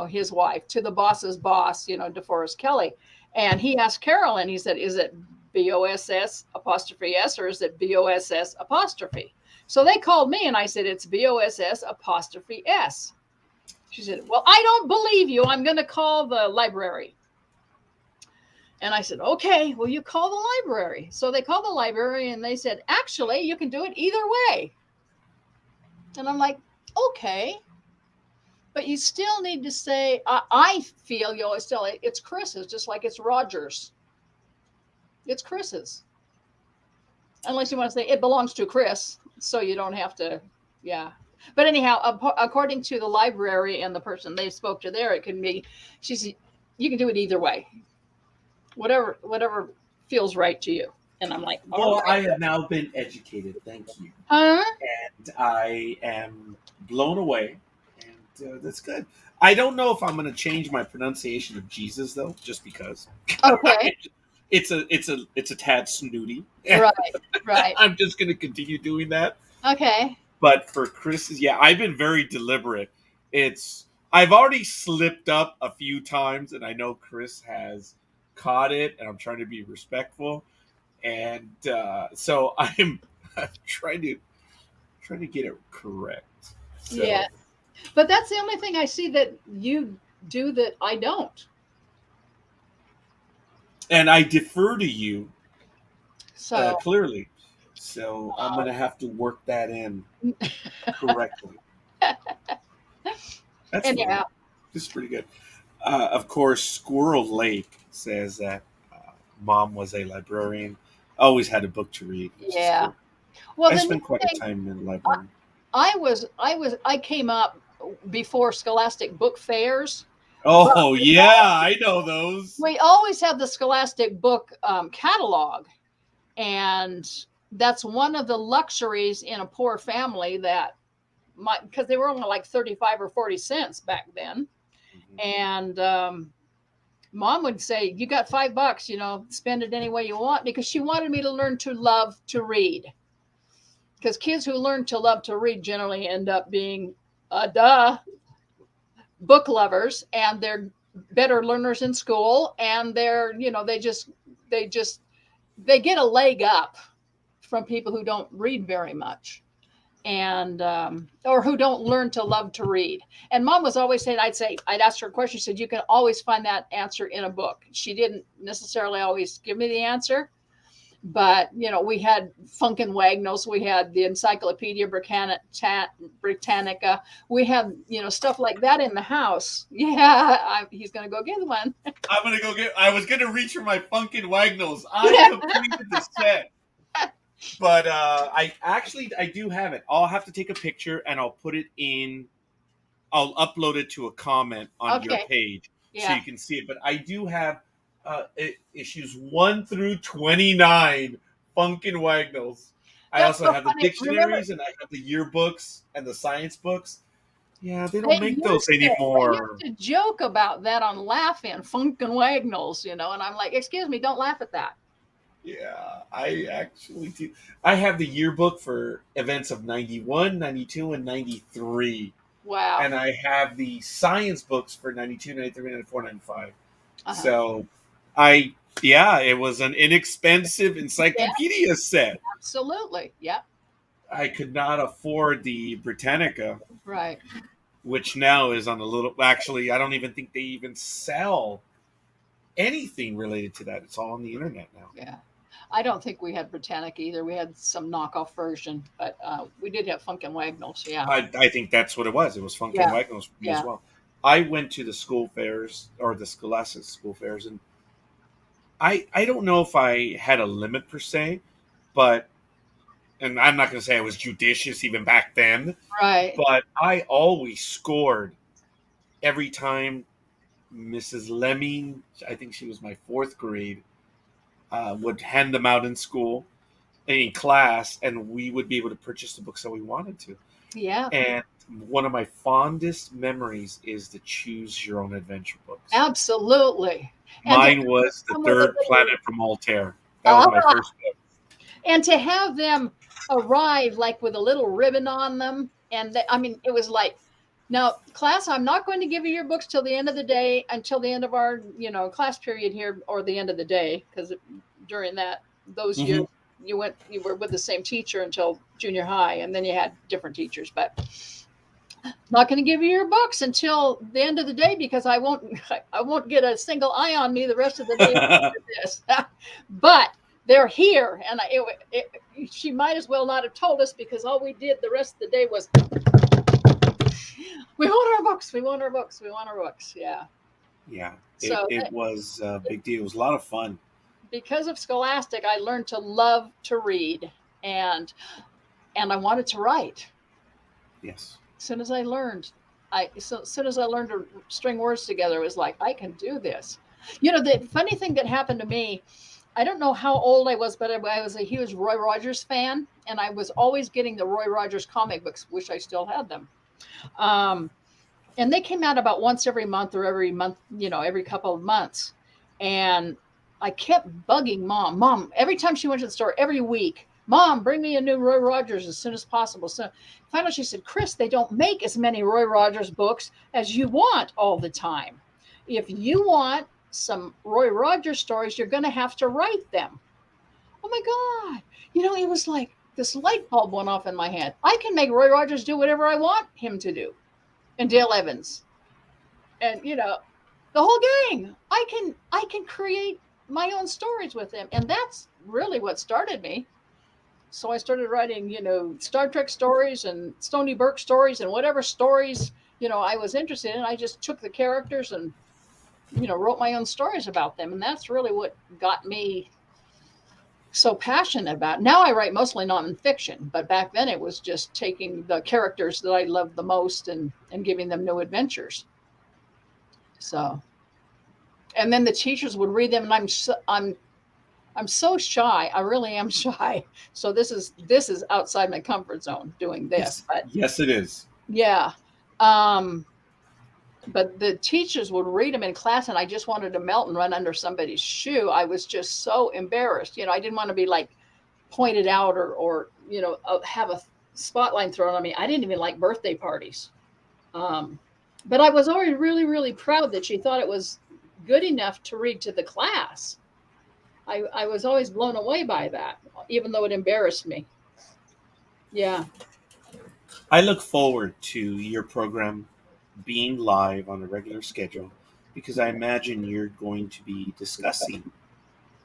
his wife, to the boss's boss, DeForest Kelley. And he asked Carolyn, he said, is it BOSS apostrophe S or is it BOSS apostrophe? So they called me and I said, it's BOSS apostrophe S. She said, well, I don't believe you. I'm going to call the library. And I said, okay, well, you call the library. So they called the library and they said, actually, you can do it either way. And I'm like, okay. But you still need to say, I feel you always tell it, it's Chris's, just like it's Roger's. It's Chris's. Unless you want to say it belongs to Kris, so you don't have to, yeah. But anyhow, according to the library and the person they spoke to there, it can be, you can do it either way, whatever feels right to you. And I'm like, all Well, right. I have now been educated. Thank you. Huh? And I am blown away. And that's good. I don't know if I'm going to change my pronunciation of Jesus, though, just because. Okay. It's a tad snooty. Right. Right. I'm just going to continue doing that. Okay. But for Chris's, yeah, I've been very deliberate. I've already slipped up a few times, and I know Kris has caught it, and I'm trying to be respectful. And so I'm trying to get it correct. So, Yeah. But that's the only thing I see that you do that I don't. and I defer to you So clearly. So I'm going to have to work that in correctly. That's anyhow, this is pretty good. Of course, Squirrel Lake says that mom was a librarian, always had a book to read. Which yeah. is cool. Well, I the spent neat quite a thing, time in the library. I came up before Scholastic book fairs. Oh yeah, I know those. We always had the Scholastic book catalog, and that's one of the luxuries in a poor family that might, because they were only like 35 or 40 cents back then. And mom would say, you got $5, spend it any way you want, because she wanted me to learn to love to read. Because kids who learn to love to read generally end up being book lovers, and they're better learners in school, and they get a leg up from people who don't read very much, and or who don't learn to love to read. And mom was always saying, I'd ask her a question, she said, you can always find that answer in a book. She didn't necessarily always give me the answer, but we had Funkin' Wagnalls, we had the Encyclopedia Britannica, we had stuff like that in the house. Yeah, he's gonna go get one. I'm gonna go get. I was gonna reach for my Funkin' Wagnalls. I completed the set, but I do have it. I'll have to take a picture and I'll put it in. I'll upload it to a comment on your page so you can see it. But I do have issues 1 through 29 Funkin' Wagnalls. I also have the dictionaries. Remember, and I have the yearbooks and the science books. Yeah, they don't make those anymore. They used to joke about that on Laugh-In, Funkin' Wagnalls, and I'm like, excuse me, don't laugh at that. Yeah, I actually do. I have the yearbook for events of 91, 92, and 93. Wow. And I have the science books for 92, 93, 94, 95. So it was an inexpensive encyclopedia set. Absolutely. Yeah. I could not afford the Britannica. Right. Which now is on a little, actually, I don't even think they even sell anything related to that. It's all on the internet now. Yeah. I don't think we had Britannica either. We had some knockoff version, but we did have Funkin' Wagnalls. Yeah. I think that's what it was. It was Funkin' Wagnalls for me as well. I went to the school fairs, or the Scholastic school fairs, and I don't know if I had a limit per se, but, and I'm not going to say I was judicious even back then, right? But I always scored every time Mrs. Lemming, I think she was my 4th grade, would hand them out in school, in class, and we would be able to purchase the books that we wanted to. Yeah. And one of my fondest memories is the Choose Your Own Adventure books. Absolutely. Mine was The Third Planet from Altair. That was my first book. And to have them arrive like with a little ribbon on them, and it was like, now class, I'm not going to give you your books till the end of the day, until the end of our class period here, or the end of the day, because during those years you were with the same teacher until junior high, and then you had different teachers. But not going to give you your books until the end of the day, because I won't get a single eye on me the rest of the day after this. But they're here, and she might as well not have told us, because all we did the rest of the day was We want our books. We want our books. We want our books. Yeah. Yeah, So it was a big deal. It was a lot of fun. because of Scholastic, I learned to love to read, and I wanted to write. Yes. As soon as I learned, as soon as I learned to string words together, it was like I can do this. You know, the funny thing that happened to me, I don't know how old I was, but I was a huge Roy Rogers fan, and I was always getting the Roy Rogers comic books. Wish I still had them. Um, and they came out about once every month or every month, every couple of months. And I kept bugging mom, every time she went to the store, every week, Mom, bring me a new Roy Rogers as soon as possible. So finally she said, Kris, they don't make as many Roy Rogers books as you want all the time. If you want some Roy Rogers stories, you're going to have to write them. Oh my God. It was like this light bulb went off in my head. I can make Roy Rogers do whatever I want him to do. And Dale Evans. And the whole gang. I can create my own stories with them. And that's really what started me. So I started writing, Star Trek stories and Stony Burke stories and whatever stories, I was interested in. I just took the characters and, wrote my own stories about them. And that's really what got me so passionate about it. Now I write mostly nonfiction, but back then it was just taking the characters that I loved the most and giving them new adventures. So, and then the teachers would read them, and I'm so shy. I really am shy. So this is outside my comfort zone doing this. Yes. But Yes, it is. yeah. Um, but the teachers would read them in class, and I just wanted to melt and run under somebody's shoe. I was just so embarrassed. I didn't want to be like pointed out or have a spotlight thrown on me. I didn't even like birthday parties. Um, but I was always really, really proud that she thought it was good enough to read to the class. I was always blown away by that, even though it embarrassed me. Yeah. I look forward to your program being live on a regular schedule because I imagine you're going to be discussing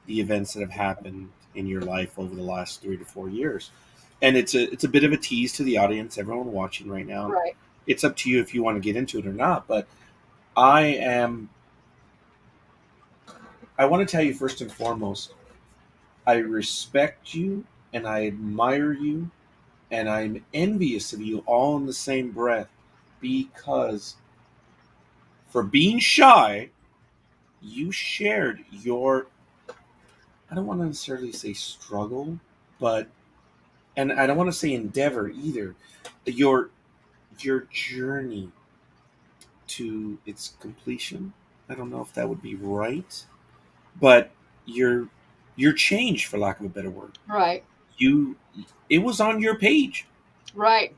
the events that have happened in your life over the last 3 to 4 years. And it's a bit of a tease to the audience, everyone watching right now. Right. It's up to you if you want to get into it or not. But I am. I want to tell you first and foremost, I respect you and I admire you and I'm envious of you all in the same breath because for being shy, you shared your, I don't want to necessarily say struggle, but, and I don't want to say endeavor either, your journey to its completion. I don't know if that would be right, but your change, for lack of a better word. Right. You, it was on your page, Right.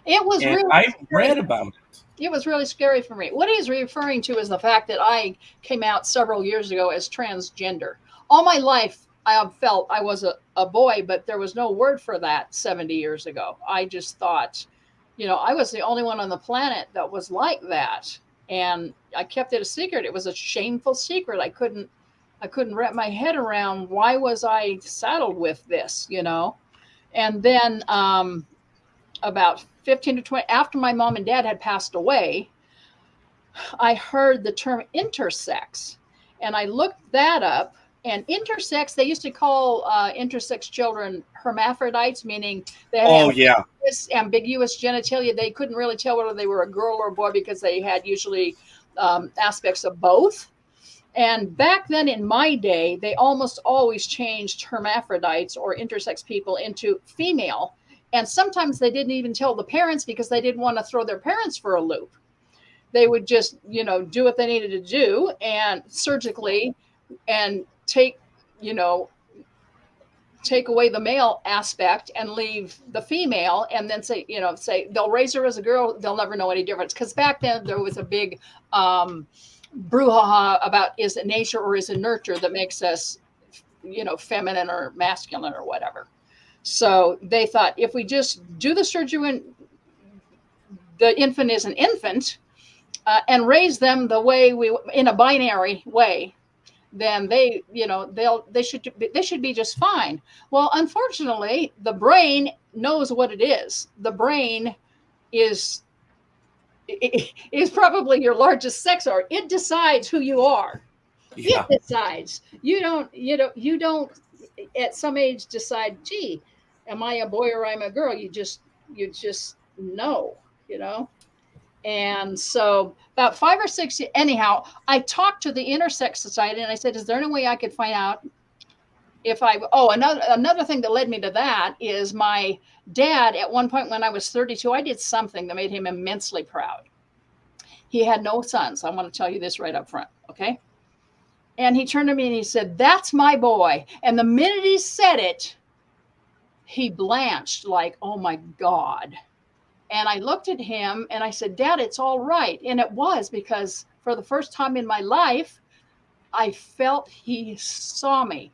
It was and really I scary. read about it. It was really scary for me. What he's referring to is the fact that I came out several years ago as transgender. All my life, I have felt I was a boy, but there was no word for that 70 years ago. I just thought, I was the only one on the planet that was like that. And I kept it a secret. It was a shameful secret. I couldn't wrap my head around why was I saddled with this. And then about 15 to 20 after my mom and dad had passed away, I heard the term intersex, and I looked that up. And intersex, they used to call intersex children hermaphrodites, meaning they had Oh yeah, ambiguous genitalia. They couldn't really tell whether they were a girl or a boy because they had usually aspects of both. And back then in my day, they almost always changed hermaphrodites or intersex people into female. And sometimes they didn't even tell the parents because they didn't want to throw their parents for a loop. They would just, do what they needed to do and surgically and you know, take away the male aspect and leave the female and then say they'll raise her as a girl. They'll never know any difference. Because back then there was a big brouhaha about is it nature or is it nurture that makes us, feminine or masculine or whatever. So they thought if we just do the surgery when the infant is an infant and raise them the way we in a binary way, then they should be just fine. Well, unfortunately, the brain knows what it is. The brain is is probably your largest sex organ. It decides who you are. It Yeah. decides. You don't at some age decide, gee, am I a boy or I'm a girl? You just know, you know. And so about 5 or 6, anyhow, I talked to the Intersex Society and I said, is there any way I could find out if another thing that led me to that is my dad at one point when I was 32, I did something that made him immensely proud. He had no sons. I want to tell you this right up front. Okay. And he turned to me and he said, that's my boy. And the minute he said it, he blanched like, oh my God. And I looked at him and I said, Dad, it's all right. And it was, because for the first time in my life, I felt he saw me,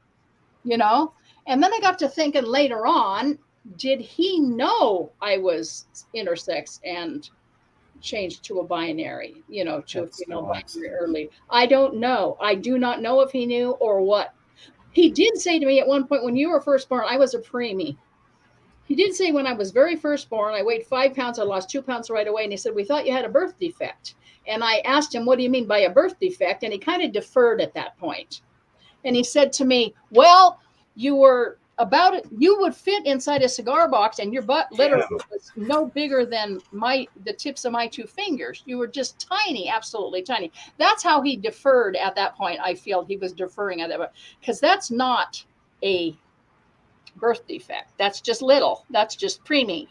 you know? And then I got to thinking later on, did he know I was intersex and changed to a binary, to a female binary early? I don't know. I do not know if he knew or what. He did say to me at one point, when you were first born, I was a preemie. He did say when I was very first born, I weighed 5 pounds, I lost 2 pounds right away. And he said, we thought you had a birth defect. And I asked him, what do you mean by a birth defect? And he kind of deferred at that point. And he said to me, well, you would fit inside a cigar box and your butt literally was no bigger than the tips of my 2 fingers. You were just tiny, absolutely tiny. That's how he deferred at that point. I feel he was deferring at that point, because that's not a birth defect. That's just little. That's just preemie,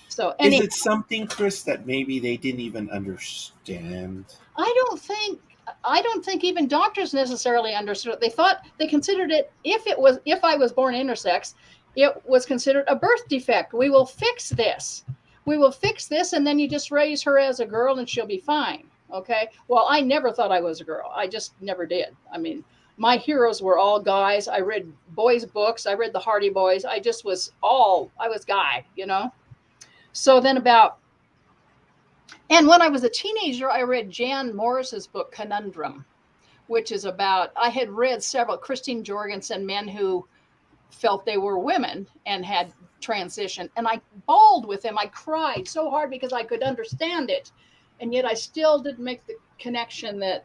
So is it something, Kris, that maybe they didn't even understand? I don't think even doctors necessarily understood it. They considered it, if I was born intersex, it was considered a birth defect. We will fix this. And then you just raise her as a girl and she'll be fine. Okay. Well, I never thought I was a girl. I just never did. I mean, my heroes were all guys. I read boys' books. I read the Hardy Boys. I was guy, So then and when I was a teenager, I read Jan Morris's book, Conundrum, which is I had read several Christine Jorgensen, men who felt they were women and had transitioned. And I bawled with him. I cried so hard because I could understand it. And yet I still didn't make the connection that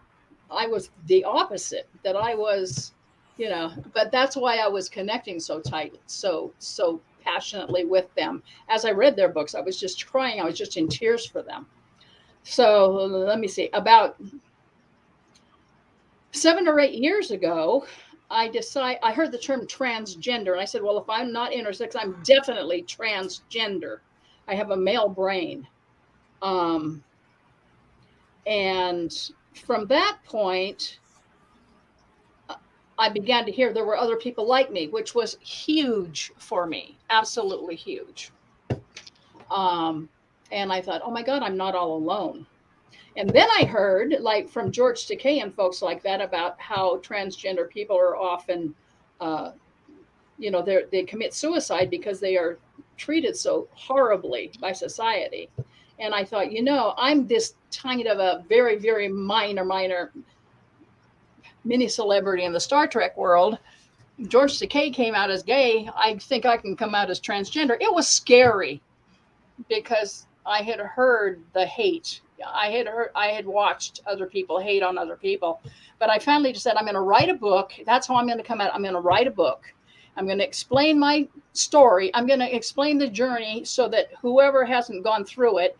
I was the opposite, that I was, but that's why I was connecting so tight, so passionately with them. As I read their books, I was just crying. I was just in tears for them. So let me see, about 7 or 8 years ago, I heard the term transgender. And I said, well, if I'm not intersex, I'm definitely transgender. I have a male brain. And from that point, I began to hear there were other people like me, which was huge for me, absolutely huge. And I thought, oh my God, I'm not all alone. And then I heard, like from George Takei and folks like that, about how transgender people are often, they commit suicide because they are treated so horribly by society. And I thought, I'm this kind of a very, very minor mini celebrity in the Star Trek world. George Takei came out as gay. I think I can come out as transgender. It was scary because I had heard the hate. I had watched other people hate on other people, but I finally just said, I'm going to write a book. That's how I'm going to come out. I'm going to write a book. I'm going to explain my story. I'm going to explain the journey so that whoever hasn't gone through it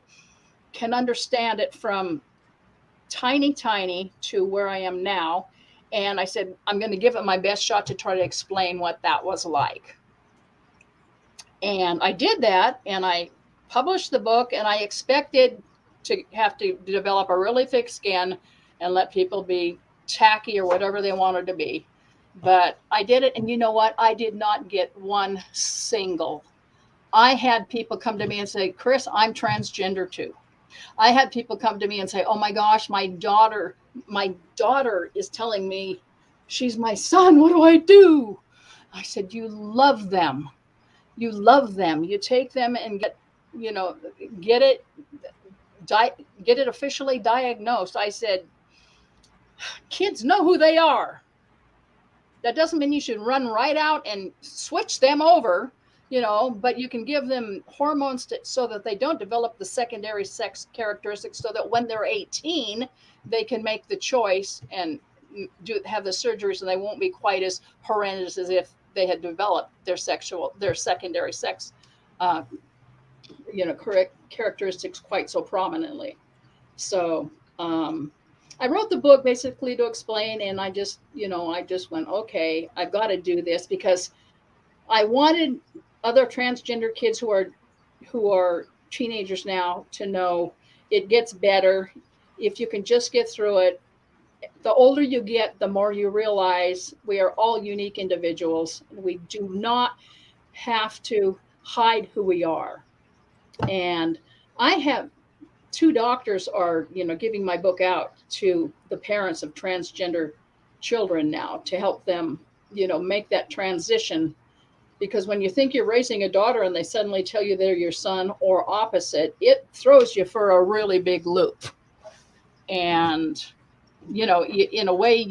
can understand it from tiny to where I am now. And I said, I'm going to give it my best shot to try to explain what that was like. And I did that, and I published the book, and I expected to have to develop a really thick skin and let people be tacky or whatever they wanted to be. But I did it, and you know what? I did not get one single. I had people come to me and say, Kris, I'm transgender too. I had people come to me and say, oh my gosh, my daughter is telling me she's my son. What do I do? I said, you love them. You love them. You take them and get it officially diagnosed. I said, kids know who they are. That doesn't mean you should run right out and switch them over but you can give them hormones so that they don't develop the secondary sex characteristics, so that when they're 18, they can make the choice and have the surgeries, and they won't be quite as horrendous as if they had developed their secondary sex, uh, correct characteristics quite so prominently. So I wrote the book basically to explain, and I just went, okay, I've got to do this, because I wanted other transgender kids who are teenagers now to know it gets better if you can just get through it. The older you get, the more you realize we are all unique individuals. We do not have to hide who we are. And I have two doctors are, giving my book out to the parents of transgender children now to help them, make that transition. Because when you think you're raising a daughter and they suddenly tell you they're your son or opposite, it throws you for a really big loop. And, in a way,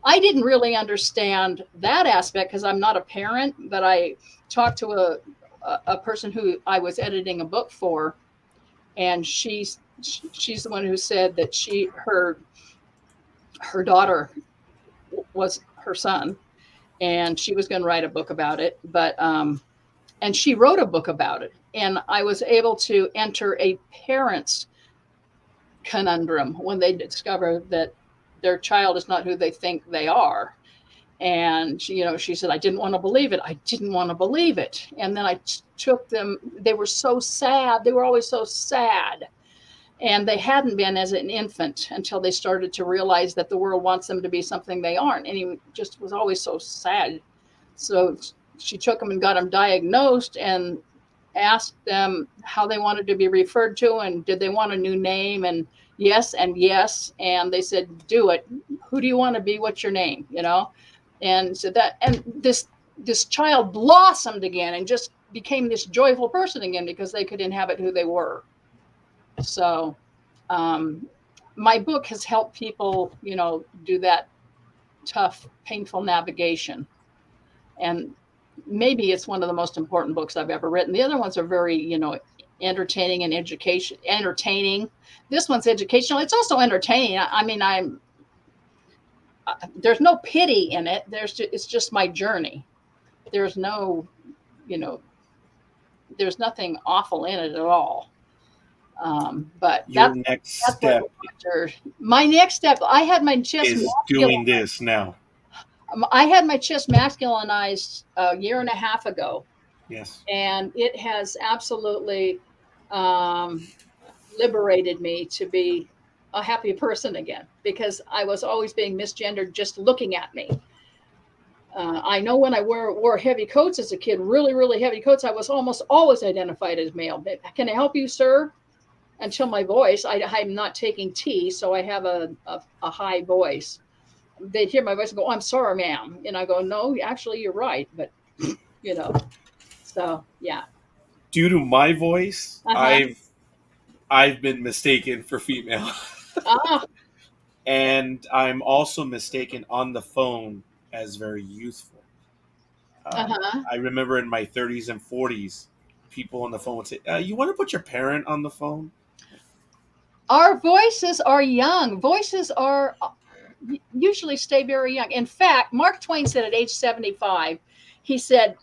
I didn't really understand that aspect because I'm not a parent, but I talked to a person who I was editing a book for, and she's the one who said that her daughter was her son, and she was going to write a book about it. But and she wrote a book about it, and I was able to enter a parent's conundrum when they discover that their child is not who they think they are. And she said, I didn't want to believe it. I didn't want to believe it. And then I took them. They were so sad. They were always so sad. And they hadn't been as an infant until they started to realize that the world wants them to be something they aren't. And he just was always so sad. So she took them and got them diagnosed and asked them how they wanted to be referred to and did they want a new name, and yes and yes. And they said, do it. Who do you want to be? What's your name? And so this child blossomed again and just became this joyful person again because they could inhabit who they were. So my book has helped people, do that tough, painful navigation. And maybe it's one of the most important books I've ever written. The other ones are very, entertaining and entertaining. This one's educational. It's also entertaining. I mean, there's no pity in it. It's just my journey. There's no, there's nothing awful in it at all. But your next step, my next step, I had my chest is doing this now. I had my chest masculinized a year and a half ago. Yes. And it has absolutely liberated me to be a happy person again, because I was always being misgendered just looking at me. I know when I wore heavy coats as a kid, really, really heavy coats, I was almost always identified as male. Can I help you, sir? Until my voice, I'm not taking tea, so I have a high voice. They'd hear my voice and go, oh, I'm sorry, ma'am. And I go, no, actually, you're right. But, so, yeah. Due to my voice, I've been mistaken for female. And I'm also mistaken on the phone as very youthful. I remember in my 30s and 40s, people on the phone would say, you want to put your parent on the phone? Our voices are young. Voices are usually stay very young. In fact, Mark Twain said at age 75, he said,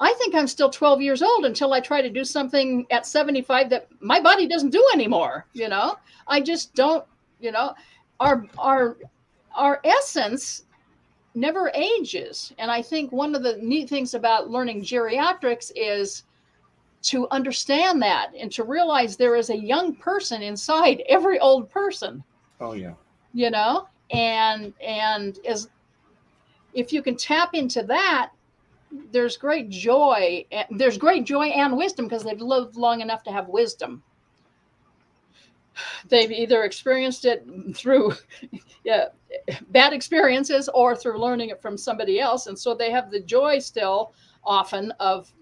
I think I'm still 12 years old until I try to do something at 75 that my body doesn't do anymore. I just don't, our essence never ages. And I think one of the neat things about learning geriatrics is to understand that and to realize there is a young person inside every old person. Oh yeah. And as if you can tap into that, there's great joy. There's great joy and wisdom because they've lived long enough to have wisdom. They've either experienced it through bad experiences or through learning it from somebody else. And so they have the joy still often of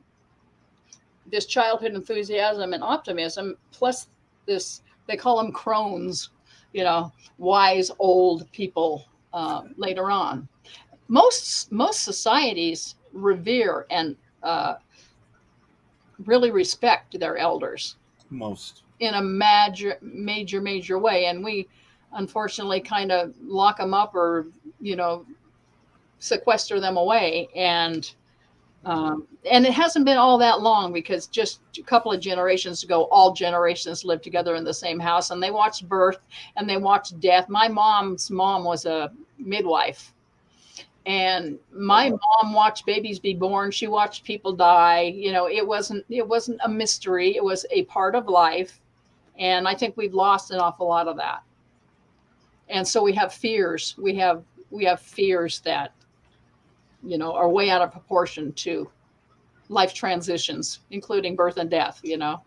this childhood enthusiasm and optimism, plus this, they call them crones, wise old people later on. Most societies revere and really respect their elders Most. in a major way. And we unfortunately kind of lock them up or, you know, sequester them away. And it hasn't been all that long, because just a couple of generations ago, all generations lived together in the same house, and they watched birth and they watched death. My mom's mom was a midwife, and my mom watched babies be born. She watched people die. You know, it wasn't a mystery. It was a part of life. And I think we've lost an awful lot of that. And so we have fears. We have fears that, you know, are way out of proportion to life transitions, including birth and death, you know.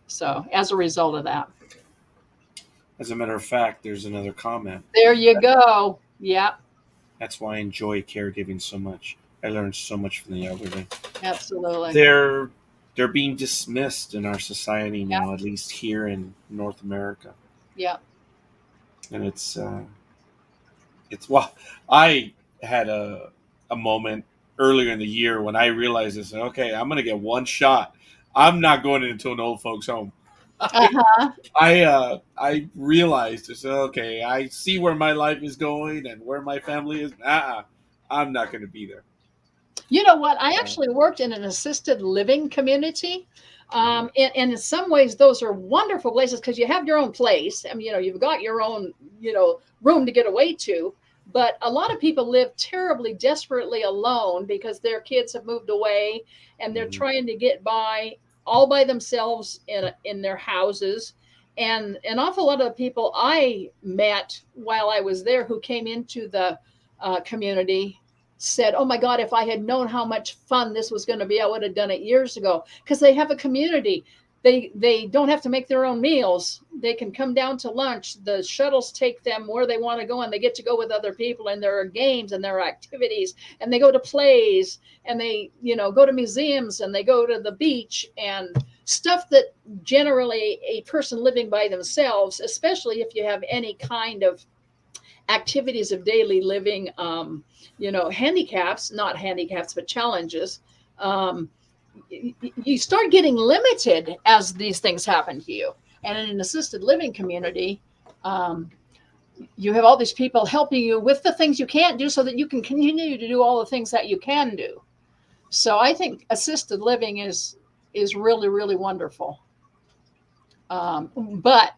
So as a result of that. As a matter of fact, there's another comment. There you go. Yeah, That's why I enjoy caregiving so much. I learned so much from the elderly. absolutely. They're they're being dismissed in our society Yeah, now, at least here in North America, yeah. and it's well, I had a moment earlier in the year when I realized this. Okay, I'm gonna get one shot. I'm not going into an old folks' home. I Uh-huh. I realized this. Okay, I see where my life is going and where my family is. I'm not going to be there. You know what? I Uh, actually worked in an assisted living community. mhm. And in some ways, those are wonderful places because you have your own place. I mean, you know, you've got your own, you know, room to get away to. But a lot of people live terribly, desperately alone because their kids have moved away and they're Mhm. trying to get by all by themselves in their houses. And an awful lot of the people I met while I was there who came into the community said, "Oh my God, if I had known how much fun this was going to be, I would have done it years ago." Because they have a community. They don't have to make their own meals. They can come down to lunch. The shuttles take them where they want to go, and they get to go with other people. And there are games and there are activities, and they go to plays, and they, you know, go to museums, and they go to the beach and stuff that generally a person living by themselves, especially if you have any kind of activities of daily living, you know, handicaps, not handicaps, but challenges, um, you start getting limited as these things happen to you. And in an assisted living community, um, you have all these people helping you with the things you can't do so that you can continue to do all the things that you can do. So I think assisted living is really, really wonderful. But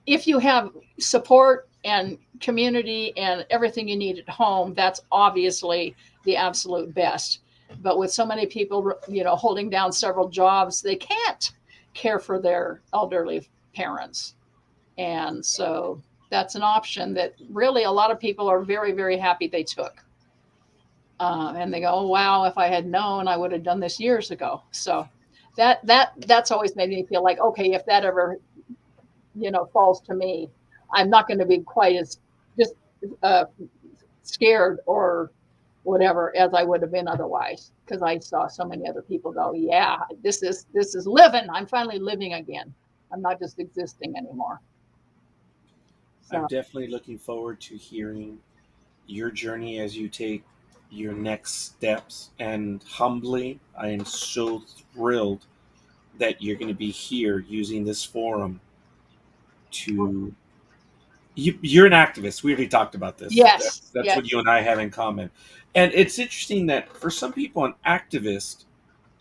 if you have support and community and everything you need at home, that's obviously the absolute best. But with so many people, you know, holding down several jobs, they can't care for their elderly parents. And so that's an option that really a lot of people are very, very happy they took. And they go, "Oh, wow, if I had known, I would have done this years ago." So that's always made me feel like, okay, if that ever, you know, falls to me, I'm not going to be quite as just uh, scared or whatever as I would have been otherwise, because I saw so many other people go, "Yeah, this is living. I'm finally living again. I'm not just existing anymore." I'm So definitely looking forward to hearing your journey as you take your next steps. And humbly, I am so thrilled that you're going to be here using this forum to. You're an activist. We already talked about this. yes, That's yes, what you and I have in common. And it's interesting that for some people, an activist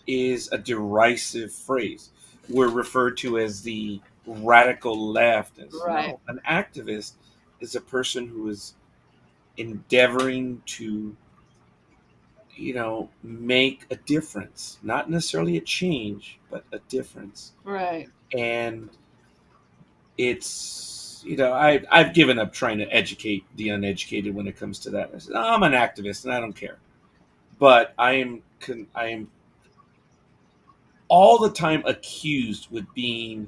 is a derisive phrase. We're referred to as the radical left. As right, no, an activist is a person who is endeavoring to, make a difference, not necessarily a change, but a difference. right. And I've given up trying to educate the uneducated when it comes to that. I said, "Oh, I'm an activist and I don't care." But I am all the time accused with being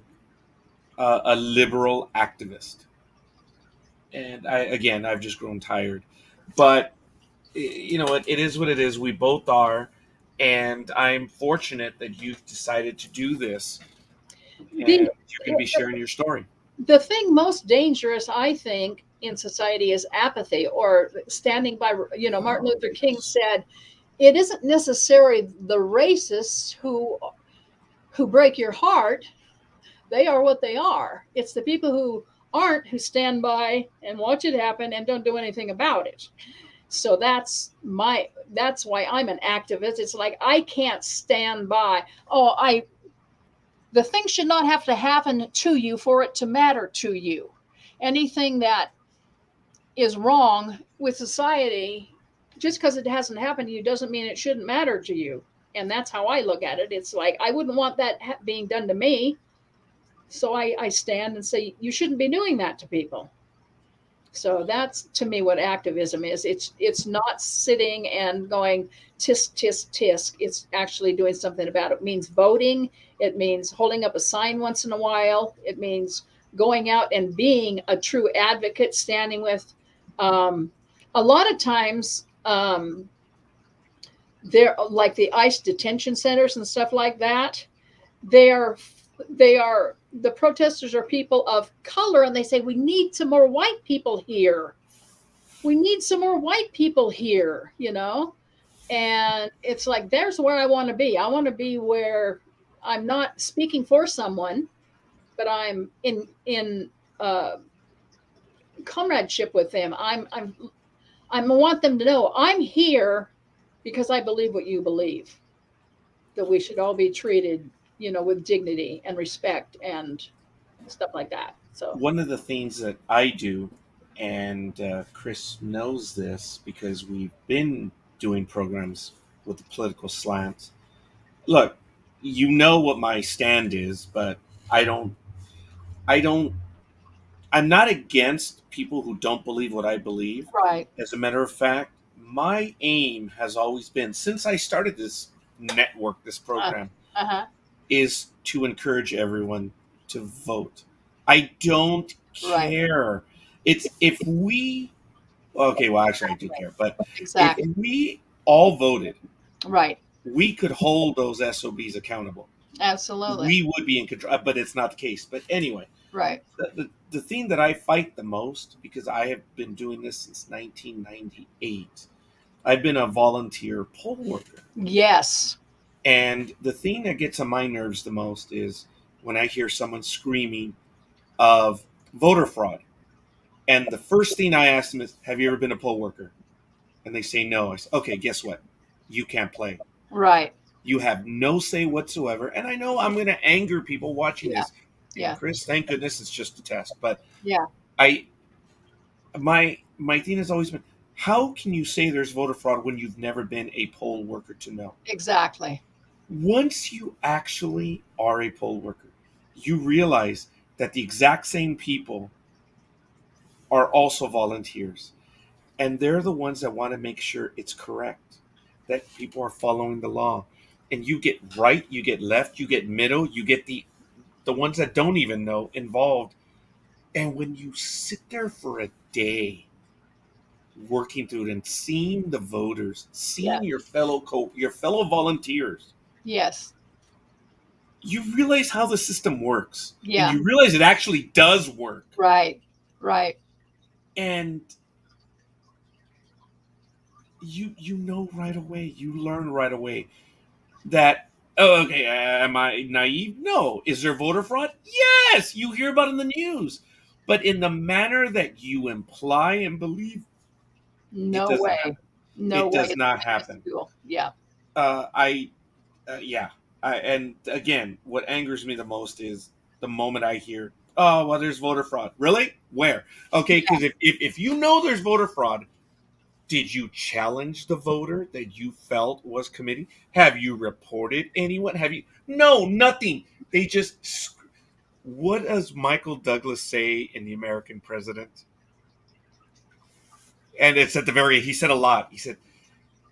a liberal activist, and I've just grown tired. But it is what it is. We both are, and I'm fortunate that you've decided to do this, The and you're going to be sharing your story. the thing most dangerous, I think, in society is apathy or standing by. You know, Martin Oh Luther King yes. said, it isn't necessarily the racists who break your heart. They are what they are. It's the people who aren't, who stand by and watch it happen and don't do anything about it. So that's why I'm an activist. It's like I can't stand by. The thing should not have to happen to you for it to matter to you. Anything that is wrong with society, just because it hasn't happened to you doesn't mean it shouldn't matter to you. And that's how I look at it. It's like I wouldn't want that being done to me. So I stand and say, you shouldn't be doing that to people. So that's to me what activism is. It's not sitting and going tisk tisk tisk. It's actually doing something about it. It means voting. It means holding up a sign once in a while. It means going out and being a true advocate, standing with. A lot of times, they're like the ICE detention centers and stuff like that. They are the protesters are people of color, and they say we need some more white people here. We need some more white people here, and it's like there's where I want to be. I want to be where I'm not speaking for someone, but I'm in comradeship with them. I want them to know I'm here because I believe what you believe, that we should all be treated with dignity and respect and stuff like that. So, One of the things that I do, and Kris knows this because we've been doing programs with the political slant. Look, you know what my stand is, but I don't, I don't, I'm not against people who don't believe what I believe. right. As a matter of fact, my aim has always been, since I started this network, this Uh program, huh. is to encourage everyone to vote. I don't Right. care. It's if we, okay, well, actually, I do care, but if Exactly. we all voted, Right. we could hold those SOBs accountable. Absolutely. We would be in control, but it's not the case. But anyway, Right. the thing that I fight the most, because I have been doing this since 1998, I've been a volunteer poll worker. Yes. And the thing that gets on my nerves the most is when I hear someone screaming of voter fraud. And the first thing I ask them is, have you ever been a poll worker? And they say no. I say, okay, guess what? You can't play. Right. You have no say whatsoever. And I know I'm going to anger people watching Yeah. this. And Yeah. Kris, thank goodness it's just a test. But Yeah. I, my thing has always been, how can you say there's voter fraud when you've never been a poll worker to know? Exactly. Once you actually are a poll worker, you realize that the exact same people are also volunteers. And they're the ones that want to make sure it's correct, that people are following the law. And you get right, you get left, you get middle, you get the ones that don't even know involved. And when you sit there for a day working through it and seeing the voters, Yeah. seeing your fellow volunteers, Yes. you realize how the system works, and Yeah. you realize it actually does work. Right. Right. And you know right away, you learn right away that, oh, okay, am I naive? No. Is there voter fraud? Yes, you hear about it in the news, but in the manner that you imply and believe, it No doesn't way. happen. No It way. does It's not happen. minuscule. Yeah. I Yeah. And again, what angers me the most is the moment I hear, oh, well, there's voter fraud. Really? Where? Okay, Yeah. because if you know there's voter fraud, did you challenge the voter that you felt was committing? Have you reported anyone? Have you? No, nothing. They just. What does Michael Douglas say in The American President? And it's at the very. He said a lot. He said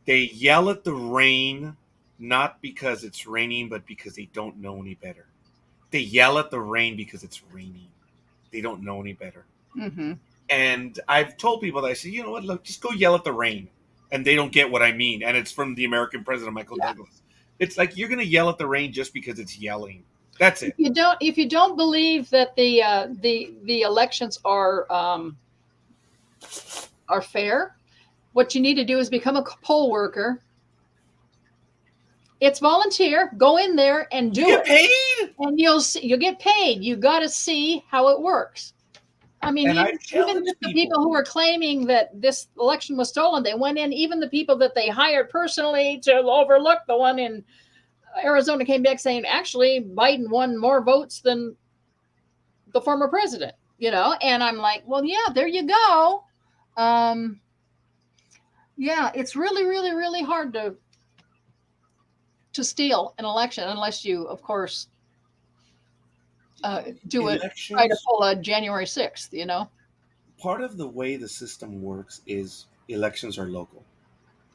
they yell at the rain, not because it's raining, but because they don't know any better. They yell at the rain because it's raining. They don't know any better. Mm-hmm. And I've told people that I say, you know what, look, just go yell at the rain. And they don't get what I mean. And it's from the American president, Michael Yeah. Douglas. It's like you're going to yell at the rain just because it's yelling. That's it. If you don't believe that the elections are fair, what you need to do is become a poll worker It's volunteer. Go in there and You do get it, paid? and you'll get paid. You got to see how it works. I mean, And I've even challenged just the people. people who are claiming that this election was stolen, they went in. Even the people that they hired personally to overlook the one in Arizona came back saying, actually, Biden won more votes than the former president. And I'm like, well, yeah, there you go. Um, yeah, it's really, really, really hard to steal an election unless you, of course, do it. Try to Elections, pull a January 6th. part of the way the system works is elections are local.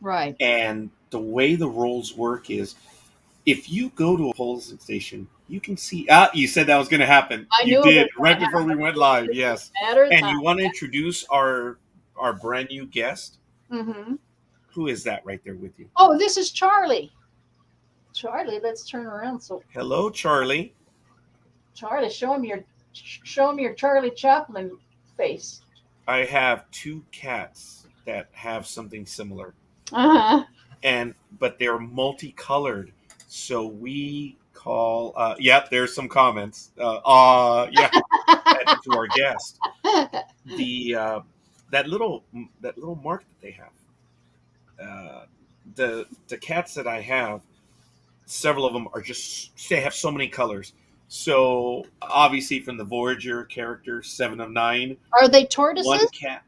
Right. And the way the rolls work is if you go to a polling station, you can see. You said that was going to happen. I You knew it did was going right to before we happen. went live. It's just Yes. a matter of And time. you want to introduce our brand new guest? Mm-hmm. Who is that right there with you? Oh, this is Charlie. Charlie, let's turn around. So, Hello, Charlie. Charlie, show him your Charlie Chaplin face. I have two cats that have something similar, Uh huh. but they're multicolored. So we call. Yep, there's some comments. Yeah, to our guest. The that little mark that they have. The cats that I have, several of them are just they have so many colors. So obviously from the Voyager character 7 of 9, Are they one tortoises? cat.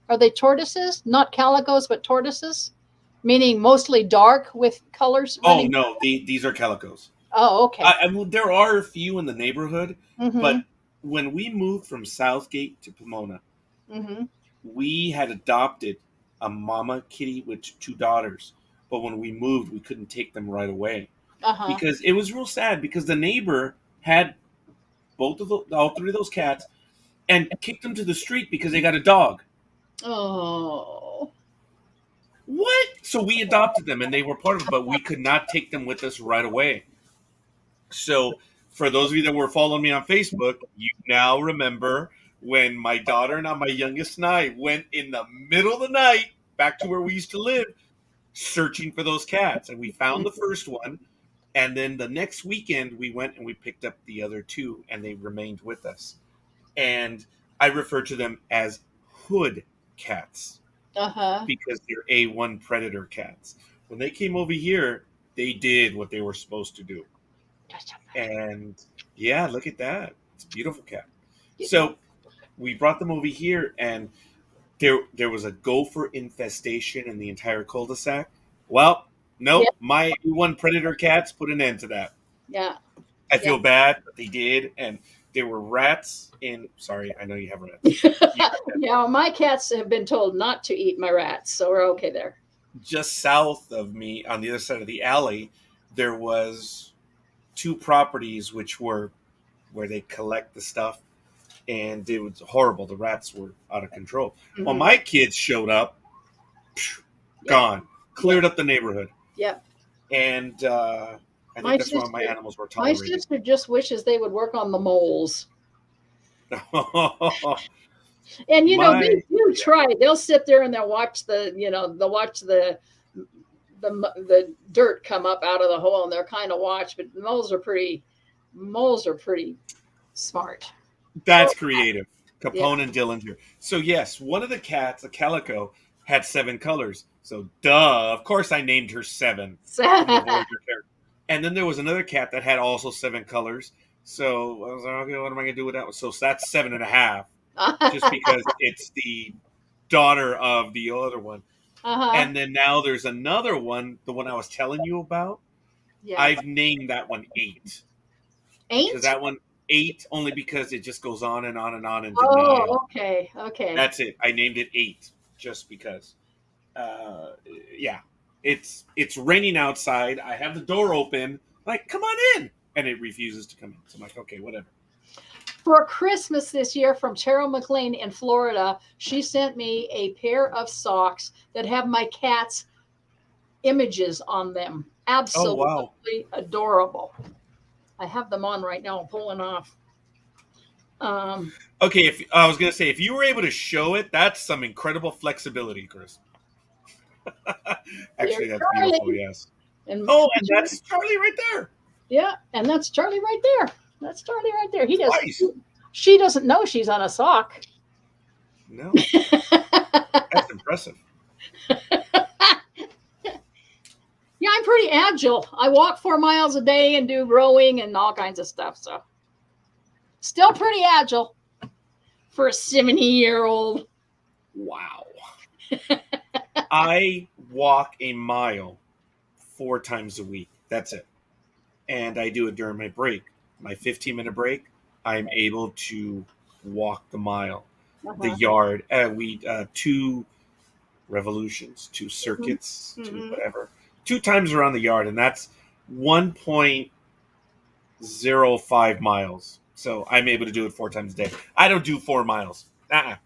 Are they tortoises? Not calicos, but tortoises? Meaning mostly dark with colors Oh running. no, these are calicos. Oh, okay. There are a few in the neighborhood, Mm-hmm. but when we moved from Southgate to Pomona, Mm-hmm. we had adopted a mama kitty with two daughters. But when we moved, we couldn't take them right away Uh-huh. because it was real sad because the neighbor had all three of those cats and kicked them to the street because they got a dog. Oh. What? So we adopted them and they were part of it, but we could not take them with us right away. So for those of you that were following me on Facebook, you now remember when my daughter and my youngest and I went in the middle of the night back to where we used to live searching for those cats. And we found the first one. And then the next weekend, we went and we picked up the other two, and they remained with us. And I refer to them as hood cats Uh-huh. because they're A1 predator cats. When they came over here, they did what they were supposed to do. And yeah, look at that. It's a beautiful cat. So we brought them over here, and there was a gopher infestation in the entire cul-de-sac. Well, nope, Yep. my one predator cats put an end to that. Yeah. I feel bad, but they did, and there were rats in. Sorry, I know you have rats. Yeah, my cats have been told not to eat my rats, so we're okay there. Just south of me, on the other side of the alley, there was two properties which were where they collect the stuff, and it was horrible. The rats were out of control. Mm-hmm. Well, my kids showed up, gone, cleared up the neighborhood. Yep. And I think that's why my animals were tolerated. My sister just wishes they would work on the moles. And they do try. They'll sit there and they'll watch the dirt come up out of the hole, and they're kind of watch. But moles are pretty smart. That's creative. Capone and Dillinger. So yes, one of the cats, a calico, had 7 colors. So duh, of course I named her 7. And then there was another cat that had also 7 colors. So I was like, okay, what am I gonna do with that one? So that's 7.5. Just because it's the daughter of the other one. Uh-huh. And then now there's another one, the one I was telling you about. Yeah. I've named that one 8. 8? Because that one 8 only because it just goes on and on and on and denial. Oh, okay. That's it. I named it 8 just because. Yeah. It's raining outside. I have the door open. Like, come on in. And it refuses to come in. So I'm like, okay, whatever. For Christmas this year from Terrell McLean in Florida, she sent me a pair of socks that have my cat's images on them. Absolutely adorable. I have them on right now. I'm pulling off. Okay, I was going to say, if you were able to show it, that's some incredible flexibility, Kris. Actually, that's beautiful, yes. And Oh, and that's Charlie right there. yeah, and that's Charlie right there. That's Charlie right there. He does. Twice. She doesn't know she's on a sock. No, that's impressive. Yeah, I'm pretty agile. I walk 4 miles a day and do rowing and all kinds of stuff. So, still pretty agile for a 70-year-old. Wow. I walk a mile 4 times a week. That's it. And I do it during my break. My 15-minute break, I'm able to walk the mile, the yard. We 2 revolutions, 2 circuits, Mm-hmm. 2 whatever, 2 times around the yard, and that's 1.05 miles. So I'm able to do it 4 times a day. I don't do 4 miles. I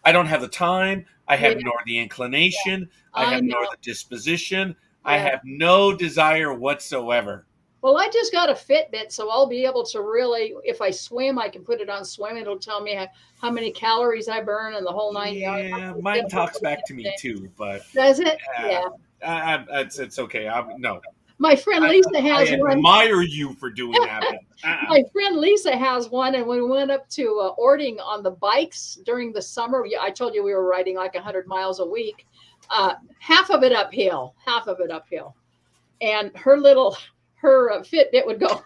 don't have the time. I have nor the inclination. I have nor the disposition. I have no desire whatsoever. Well, I just got a Fitbit, so I'll be able to really, if I swim, I can put it on swim. It'll tell me how many calories I burn and the whole 9 yards. Yeah, mine talks back to me too, but does it? Yeah. It's okay. No. My friend Lisa has I one. admire you for doing that. My friend Lisa has one, and when we went up to Ording on the bikes during the summer, I told you we were riding like 100 miles a week, half of it uphill, and her Fitbit would go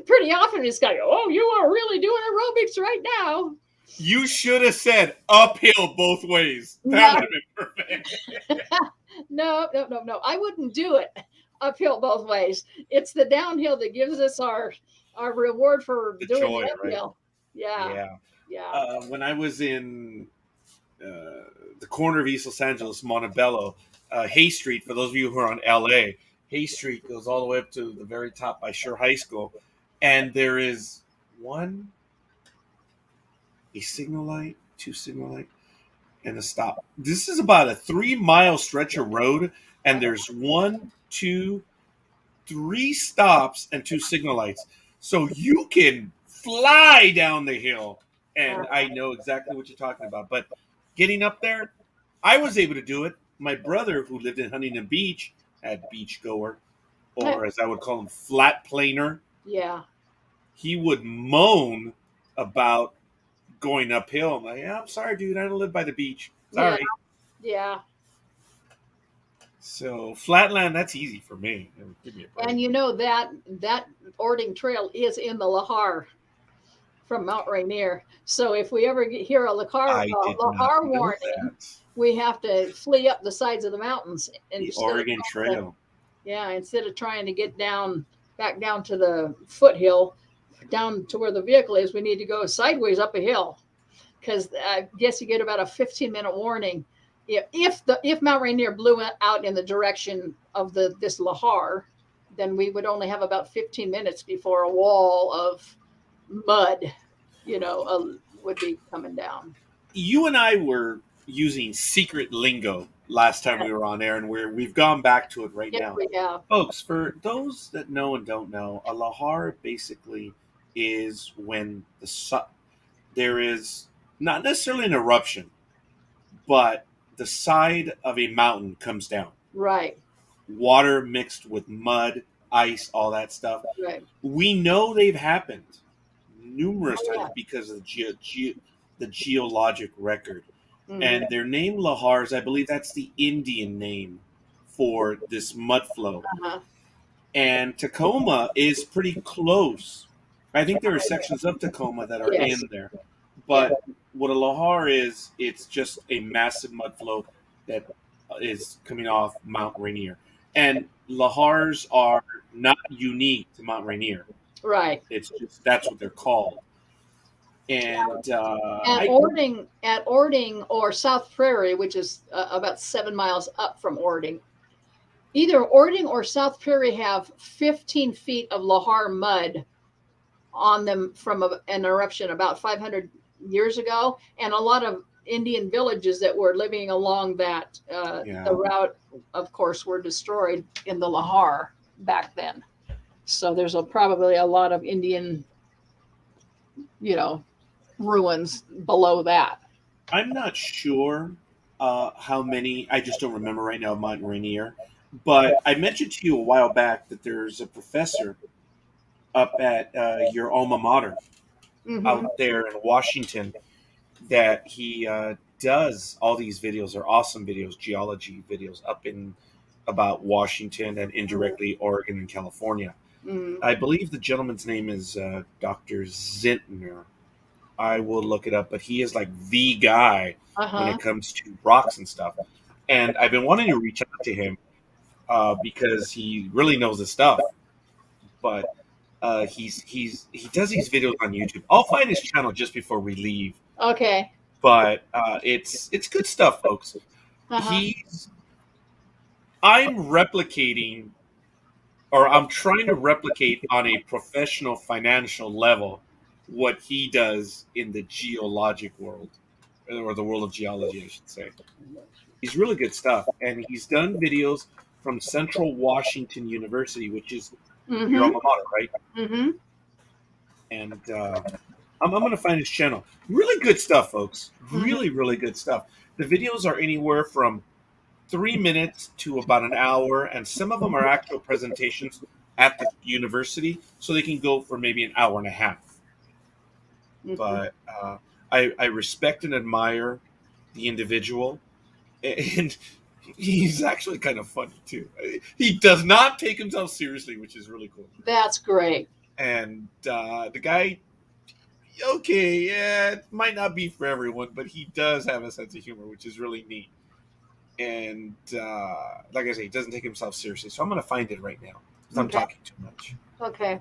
pretty often. It's like, oh, you are really doing aerobics right now. You should have said uphill both ways. That would have been perfect. No. I wouldn't do it uphill both ways. It's the downhill that gives us our reward for doing joy, the uphill. Right? Yeah. When I was in the corner of East Los Angeles, Montebello, Hay Street, for those of you who are on LA, Hay Street goes all the way up to the very top by Sure High School. And there is a signal light, 2 signal light, and a stop. This is about a 3-mile stretch of road, and there's 1, 2, 3 stops and 2 signal lights. So you can fly down the hill. And I know exactly what you're talking about. But getting up there, I was able to do it. My brother, who lived in Huntington Beach, had beachgoer, or as I would call him, flat planer. Yeah. He would moan about going uphill. I'm like, yeah, I'm sorry, dude. I don't live by the beach. Sorry. Yeah. So flatland, that's easy for me. Give me a break. And you know that Ording Trail is in the Lahar from Mount Rainier. So if we ever hear a Lahar warning, we have to flee up the sides of the mountains. And the Oregon Trail. Instead of trying to get back down to the foothill, down to where the vehicle is, we need to go sideways up a hill, because I guess you get about a 15-minute warning. If Mount Rainier blew out in the direction of this Lahar, then we would only have about 15 minutes before a wall of mud, would be coming down. You and I were using secret lingo last time we were on air, and we've gone back to it right now. We have. Folks, for those that know and don't know, a lahar basically is when there is not necessarily an eruption, but the side of a mountain comes down. Right. Water mixed with mud, ice, all that stuff. Right. We know they've happened numerous times because of the geologic record. Mm-hmm. And their name lahars, I believe that's the Indian name for this mud flow. Uh-huh. And Tacoma is pretty close. I think there are sections of Tacoma that are in there. But what a lahar is, it's just a massive mud flow that is coming off Mount Rainier. And lahars are not unique to Mount Rainier. Right. It's just that's what they're called. And at Ording or South Prairie, which is about 7 miles up from Ording, either Ording or South Prairie have 15 feet of lahar mud on them from an eruption about 500 years ago, and a lot of Indian villages that were living along that the route, of course, were destroyed in the lahar back then. So there's probably a lot of Indian, ruins below that. I'm not sure how many. I just don't remember right now. Mount Rainier. But I mentioned to you a while back that there's a professor up at your alma mater Mm-hmm. out there in Washington that he does all these videos. Are awesome videos, geology videos up in about Washington and indirectly Oregon and California. Mm-hmm. I believe the gentleman's name is Dr. Zintner. I will look it up, but he is like the guy when Uh-huh. it comes to rocks and stuff. And I've been wanting to reach out to him because he really knows his stuff. But he does these videos on YouTube. I'll find his channel just before we leave. Okay. But it's good stuff, folks. Uh-huh. He's I'm replicating, or I'm trying to replicate on a professional financial level what he does in the geologic world, or the world of geology, I should say. He's really good stuff, and he's done videos from Central Washington University, which is your Mm-hmm. alma mater, right? Mm-hmm. And I'm going to find his channel. Really good stuff, folks. Mm-hmm. Really, really good stuff. The videos are anywhere from 3 minutes to about an hour, and some of them are actual presentations at the university, so they can go for maybe an hour and a half. Mm-hmm. But I respect and admire the individual, and he's actually kind of funny too. He does not take himself seriously, which is really cool. That's great. And the guy, okay, yeah, it might not be for everyone, but he does have a sense of humor, which is really neat. And like I say, he doesn't take himself seriously. So I'm going to find it right now because I'm Okay. talking too much. Okay.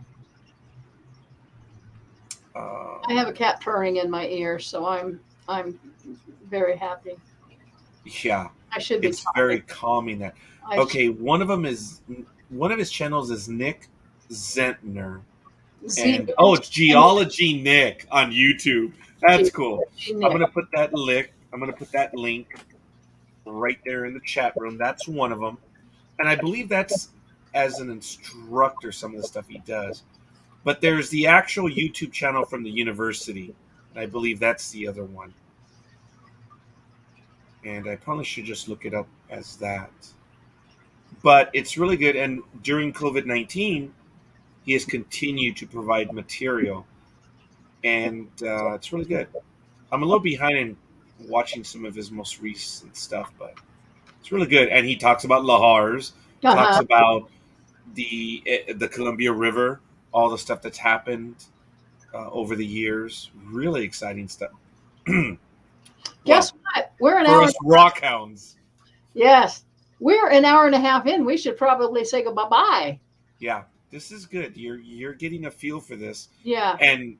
I have a Um, cat purring in my ear, so I'm very happy. yeah, I should be it's very talking. calming. That I okay. One of his channels is Nick Zentner, Z and oh, it's Geology Nick on YouTube. That's G cool. G I'm Nick. gonna put that link. I'm gonna put that link right there in the chat room. That's one of them, and I believe that's as an instructor. Some of the stuff he does, but there's the actual YouTube channel from the university, and I believe that's the other one. And I probably should just look it up as that. But it's really good. And during COVID-19, he has continued to provide material, and it's really good. I'm a little behind in watching some of his most recent stuff, but it's really good. And he talks about lahars, talks Uh-huh. about the Columbia River, all the stuff that's happened over the years. Really exciting stuff. Guess Well, what? We're an for hour. us rockhounds, Yes. We're an hour and a half in. We should probably say goodbye. yeah, this is good. You're getting a feel for this, Yeah. and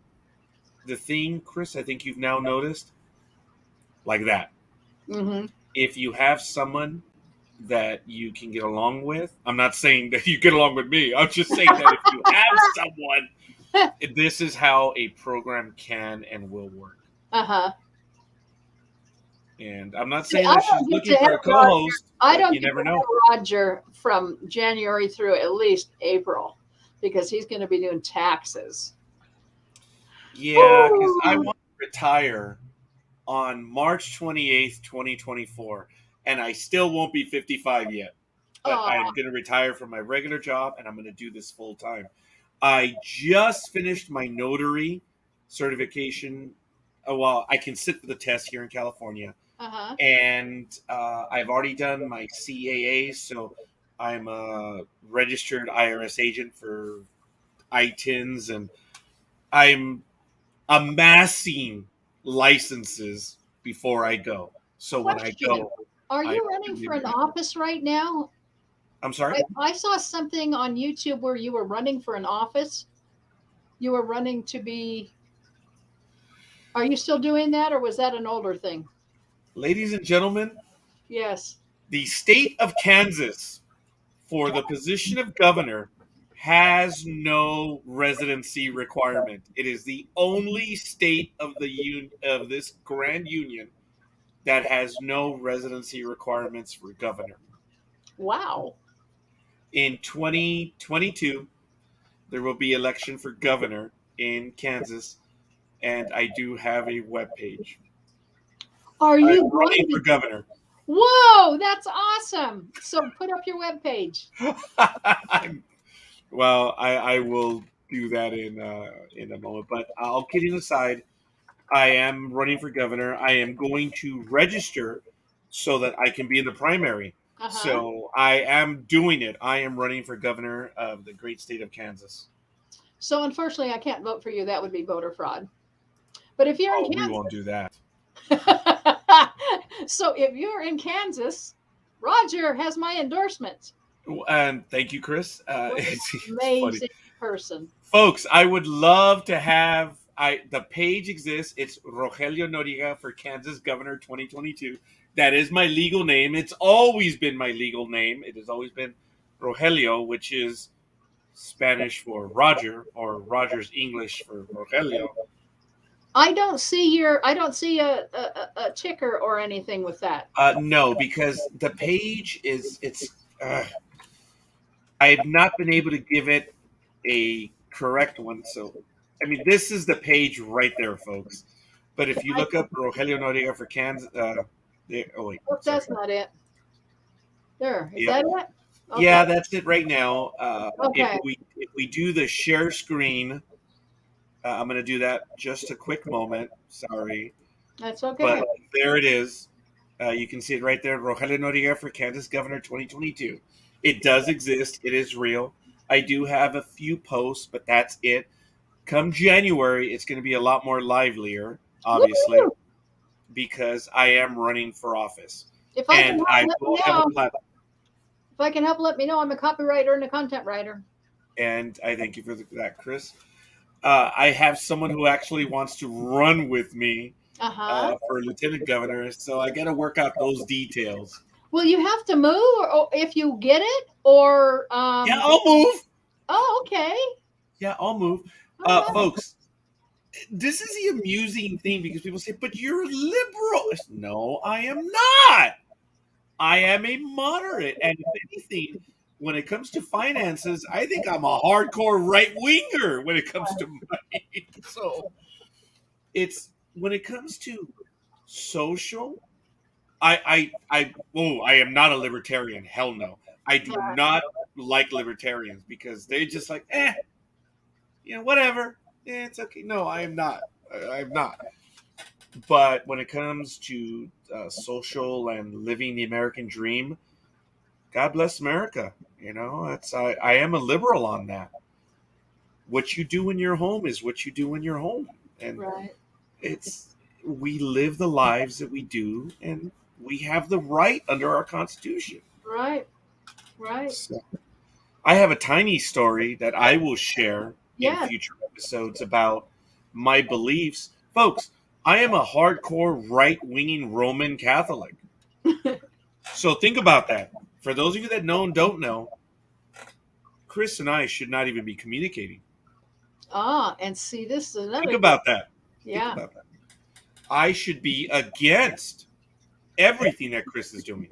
the thing, Kris, I think you've now noticed, like that. Mm-hmm. If you have someone that you can get along with, I'm not saying that you get along with me. I'm just saying that if you have someone, this is how a program can and will work. Uh-huh. And I'm not See, saying I that don't she's get looking to for have a Roger. co-host, I but don't you get to never know. have Roger from January through at least April because he's going to be doing taxes. Yeah, because I Ooh. want to retire on March 28th, 2024, and I still won't be 55 yet. But Oh, I'm going to retire from my regular job, and I'm going to do this full time. I just finished my notary certification. Well, I can sit for the test here in California, uh-huh. and I've already done my CAA, so I'm a registered IRS agent for ITINs, and I'm amassing licenses before I go. So when I Question. go, Are I'm you running really for an ready. office right now? I'm sorry. I saw something on YouTube where you were running for an office. You were running to be. Are you still doing that, or was that an older thing? Ladies and gentlemen, Yes. the state of Kansas for the position of governor has no residency requirement. It is the only state of of this grand union that has no residency requirements for governor. Wow. In 2022, there will be election for governor in Kansas, and I do have a web page. Are I'm you going running to? for governor. Whoa, that's awesome. So put up your webpage. Well, I will do that in a moment. But all kidding aside, I am running for governor. I am going to register so that I can be in the primary. Uh-huh. So I am doing it. I am running for governor of the great state of Kansas. So unfortunately, I can't vote for you. That would be voter fraud. But if you're in Oh, we Kansas, won't do that. so if you're in Kansas, Roger has my endorsement. And thank you, Kris. What an It's funny. amazing person. Folks, I would love to have the page exists. It's Rogelio Noriega for Kansas Governor 2022. That is my legal name. It's always been my legal name. It has always been Rogelio, which is Spanish for Roger, or Roger's English for Rogelio. I don't see a ticker or anything with that. No, because the page is it's. I have not been able to give it a correct one. So, I mean, this is the page right there, folks. But if you look up Rogelio Noriega for Kansas, oh wait, Oh, sorry. that's not it. There, is Yeah, that it? Okay. yeah, that's it right now. Okay. If we do the share screen, I'm going to do that just a quick moment. Sorry, That's okay. but there it is. You can see it right there. Rogelio Noriega for Kansas Governor 2022. It does exist. It is real. I do have a few posts, but that's it. Come January, it's going to be a lot more livelier, obviously, Woo! because I am running for office. If I can And help, I let will me have a know. platform. If I can help, let me know. I'm a copywriter and a content writer. And I thank you for that, Kris. I have someone who actually wants to run with me Uh-huh. for lieutenant governor, so I got to work out those details. Will you have to move or if you get it or Yeah, I'll move. Oh, okay. Yeah, I'll move. All right. Folks, this is the amusing thing because people say, but you're a liberal. No, I am not. I am a moderate. And if anything, when it comes to finances, I think I'm a hardcore right winger when it comes to money. So it's when it comes to social, I am not a libertarian. Hell no. I do not like libertarians because they just like, whatever. It's okay. No, I am not. I am not. But when it comes to social and living the American dream, God bless America. I am a liberal on that. What you do in your home is what you do in your home, and Right. it's we live the lives that we do, and we have the right under our Constitution. Right. Right. So, I have a tiny story that I will share in Yes. future episodes about my beliefs. Folks, I am a hardcore right-winging Roman Catholic. So think about that. For those of you that know and don't know, Kris and I should not even be communicating. And see, this is another. Think about that. Yeah. Think about that. I should be against everything that Kris is doing.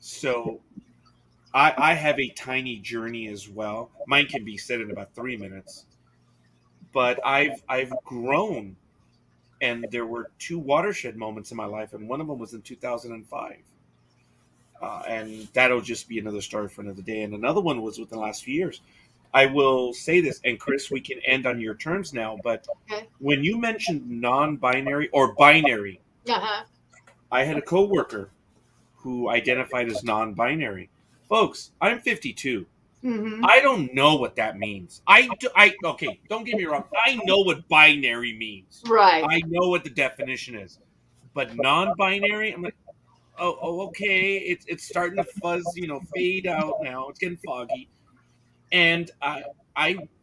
So I have a tiny journey as well. Mine can be said in about 3 minutes. But I've grown, and there were two watershed moments in my life, and one of them was in 2005. And that'll just be another story for another day. And another one was within the last few years. I will say this, and Kris, we can end on your terms now, but Okay. when you mentioned non-binary or binary, Uh-huh. I had a coworker who identified as non-binary. Folks, I'm 52. Mm-hmm. I don't know what that means. Okay, don't get me wrong. I know what binary means. Right. I know what the definition is. But non-binary, I'm like, oh, okay. It's starting to fuzz, fade out now. It's getting foggy. And I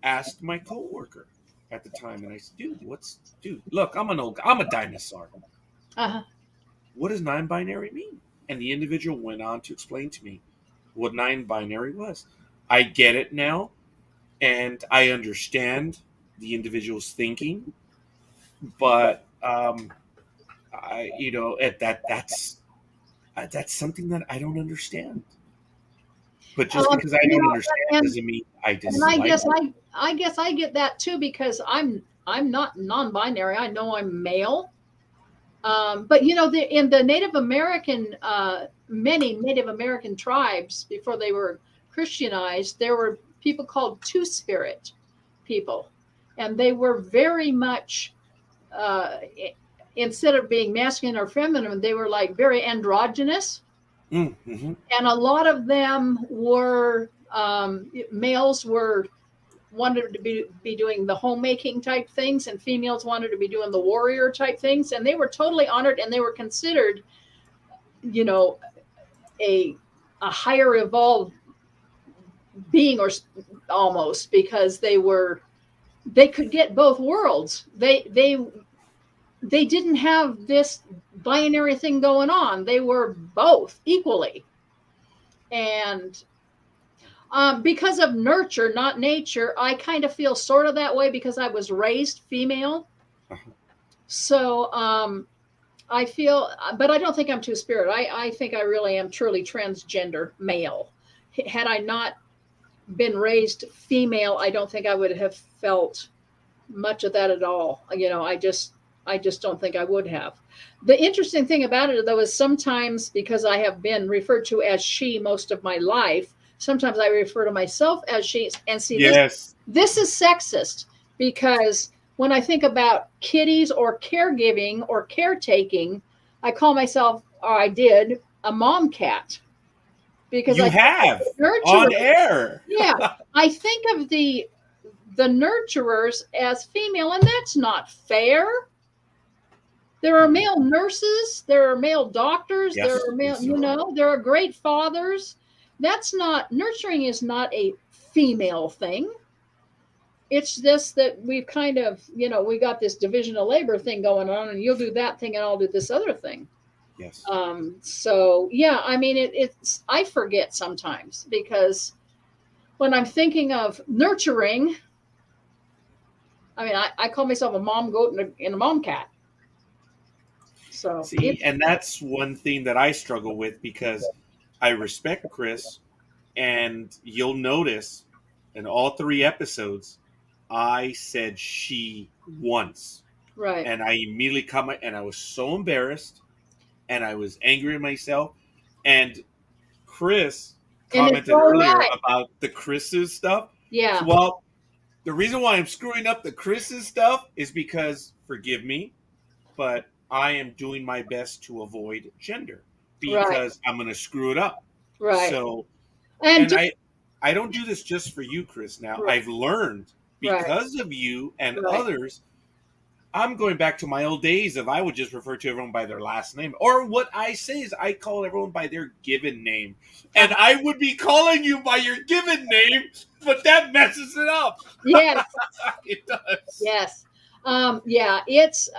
asked my coworker at the time, and I said, dude, look, I'm a dinosaur. Uh-huh. What does non-binary mean? And the individual went on to explain to me what non-binary was. I get it now, and I understand the individual's thinking, but that's something that I don't understand. But just because I don't understand doesn't mean I dislike. And I guess I get that too because I'm not non-binary. I know I'm male. But in the Native American, many Native American tribes before they were Christianized, there were people called two-spirit people, and they were very much instead of being masculine or feminine, they were like very androgynous. Mm-hmm. And a lot of them were males were wanted to be doing the homemaking type things, and females wanted to be doing the warrior type things, and they were totally honored, and they were considered, a higher evolved being, or almost, because they could get both worlds. They didn't have this binary thing going on. They were both equally. And because of nurture, not nature, I kind of feel sort of that way because I was raised female. Uh-huh. So I feel, but I don't think I'm two-spirit. I think I really am truly transgender male. Had I not been raised female, I don't think I would have felt much of that at all. I just don't think I would have. The interesting thing about it, though, is sometimes, because I have been referred to as she most of my life, sometimes I refer to myself as she. And see, yes, this is sexist, because when I think about kitties or caregiving or caretaking, I call myself, or I did, a mom cat. Because you have on air. Yeah, I think of the nurturers as female, and that's not fair. There are male nurses, there are male doctors, Yes, there are male, there are great fathers. That's not, nurturing is not a female thing. It's this that we've kind of, we got this division of labor thing going on, and you'll do that thing and I'll do this other thing. Yes. So yeah, I mean, it's, I forget sometimes, because when I'm thinking of nurturing, I mean, I call myself a mom goat and a mom cat. So see, and that's one thing that I struggle with, because I respect Kris, and you'll notice in all 3 episodes, I said she once. Right. And I immediately caught and I was so embarrassed, and I was angry at myself. And Kris commented earlier about the Kris's stuff. Yeah. So, well, the reason why I'm screwing up the Kris's stuff is because, forgive me, but I am doing my best to avoid gender, because I'm going to screw it up. Right. So, and I don't do this just for you, Kris. Now, I've learned, because of you and others, I'm going back to my old days of I would just refer to everyone by their last name. Or what I say is I call everyone by their given name. And I would be calling you by your given name, but that messes it up. Yes. It does. Yes. Yeah, it's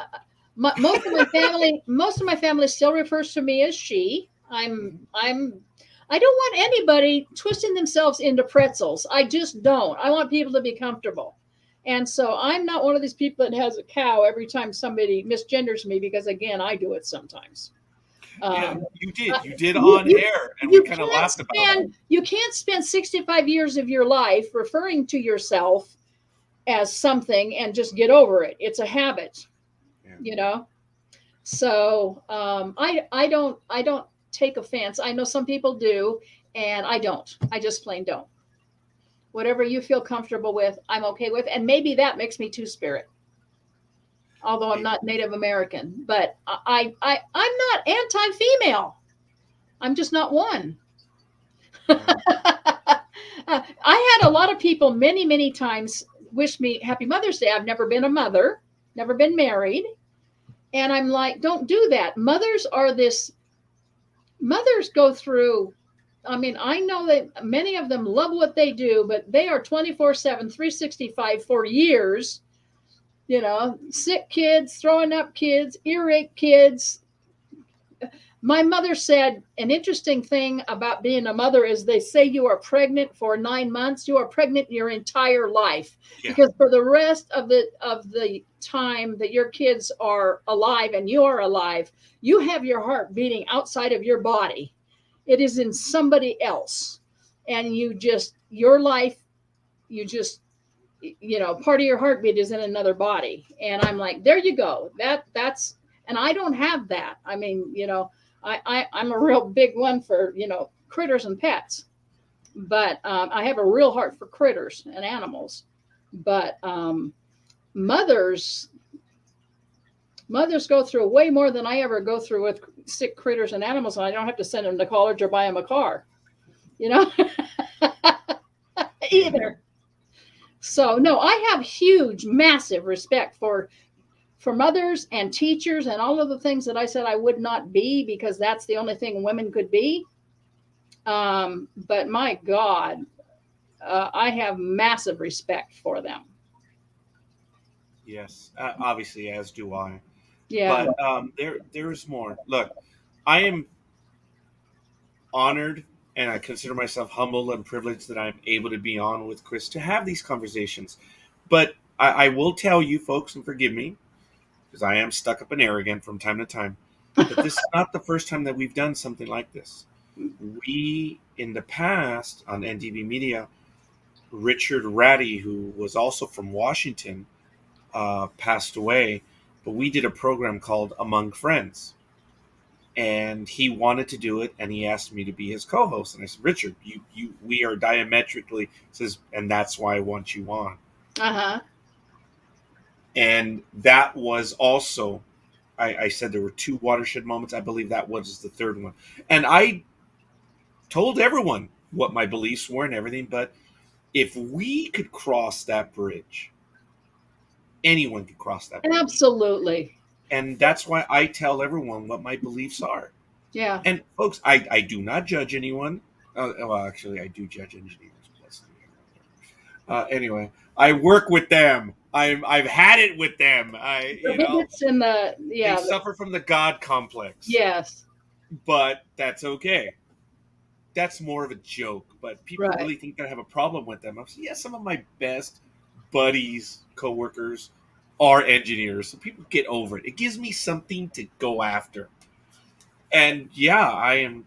most of my family still refers to me as she. I don't want anybody twisting themselves into pretzels. I just don't. I want people to be comfortable. And so I'm not one of these people that has a cow every time somebody misgenders me, because, again, I do it sometimes. Yeah, you did. You did on air, and we kind of laughed about it. You can't spend 65 years of your life referring to yourself as something and just get over it. It's a habit, So I don't take offense. I know some people do, and I don't. I just plain don't. Whatever you feel comfortable with, I'm okay with. And maybe that makes me two-spirit, although I'm not Native American. But I'm not anti-female. I'm just not one. I had a lot of people many, many times wish me Happy Mother's Day. I've never been a mother, never been married. And I'm like, don't do that. Mothers go through, I mean, I know that many of them love what they do, but they are 24/7, 365 for years, sick kids, throwing up kids, earache kids. My mother said an interesting thing about being a mother is they say you are pregnant for 9 months. You are pregnant your entire life, because for the rest of the time that your kids are alive and you are alive, you have your heart beating outside of your body. It is in somebody else. And your life, part of your heartbeat is in another body. And I'm like, there you go. That's, And I don't have that. I mean, I'm a real big one for, critters and pets, but I have a real heart for critters and animals. But mothers mothers go through way more than I ever go through with sick critters and animals, and I don't have to send them to college or buy them a car, you know, either. So no, I have huge, massive respect for mothers and teachers and all of the things that I said I would not be because that's the only thing women could be. But my God, I have massive respect for them. Yes, obviously, as do I. Yeah. But there's more. Look, I am honored and I consider myself humble and privileged that I'm able to be on with Kris to have these conversations. But I will tell you folks, and forgive me, because I am stuck up and arrogant from time to time, that this is not the first time that we've done something like this. We, in the past, on NDB Media, Richard Ratty, who was also from Washington, passed away, but we did a program called Among Friends. And he wanted to do it, and he asked me to be his co-host. And I said, Richard, we are diametrically says, and that's why I want you on. Uh-huh. And that was also, I said there were two watershed moments. I believe that was the third one. And I told everyone what my beliefs were and everything. But if we could cross that bridge, anyone could cross that bridge. Absolutely. And that's why I tell everyone what my beliefs are. Yeah. And folks, I do not judge anyone. Well, actually, I do judge engineers. Anyway, I work with them. I've had it with them. It's in they suffer from the God complex. Yes. But that's okay. That's more of a joke. But people Right. really think that I have a problem with them. I'm saying, yeah, some of my best buddies, coworkers are engineers. So people get over it. It gives me something to go after. And yeah, I am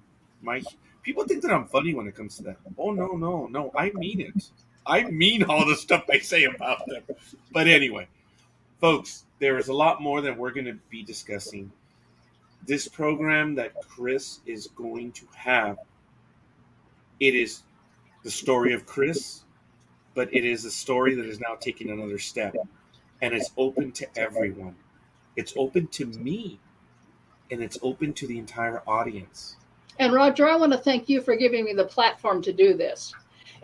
people think that I'm funny when it comes to that. Oh no. I mean it. I mean all the stuff I say about them. But anyway, folks, there is a lot more that we're going to be discussing. This program that Kris is going to have, it is the story of Kris, but it is a story that is now taking another step. And it's open to everyone. It's open to me. And it's open to the entire audience. And Roger, I want to thank you for giving me the platform to do this.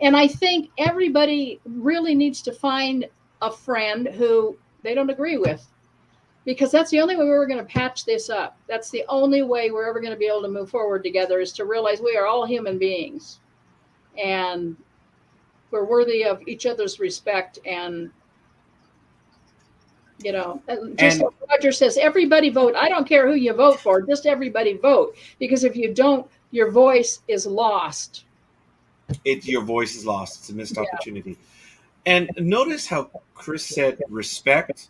And I think everybody really needs to find a friend who they don't agree with, because that's the only way we're going to patch this up. That's the only way we're ever going to be able to move forward together, is to realize we are all human beings and we're worthy of each other's respect. And just like Roger says, everybody vote. I don't care who you vote for, just everybody vote. Because if you don't, your voice is lost. Your voice is lost. It's a missed opportunity. And notice how Kris said respect.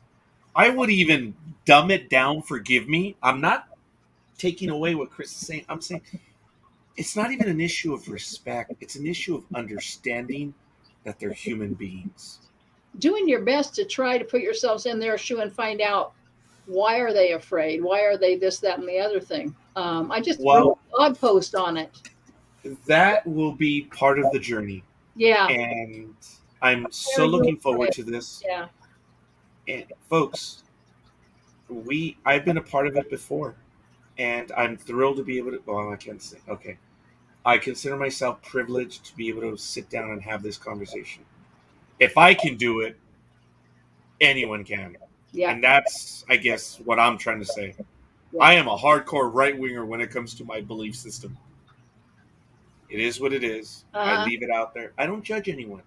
I would even dumb it down, forgive me. I'm not taking away what Kris is saying. I'm saying it's not even an issue of respect. It's an issue of understanding that they're human beings. Doing your best to try to put yourselves in their shoe and find out, why are they afraid? Why are they this, that, and the other thing? I just wrote a blog post on it. That will be part of the journey. Yeah. And I'm so looking forward to this. Yeah. And folks, I've been a part of it before. And I'm thrilled to be able to, well, I can't say, okay. I consider myself privileged to be able to sit down and have this conversation. If I can do it, anyone can. Yeah. And that's, I guess, what I'm trying to say. Yeah. I am a hardcore right-winger when it comes to my belief system. It is what it is. I leave it out there. I don't judge anyone,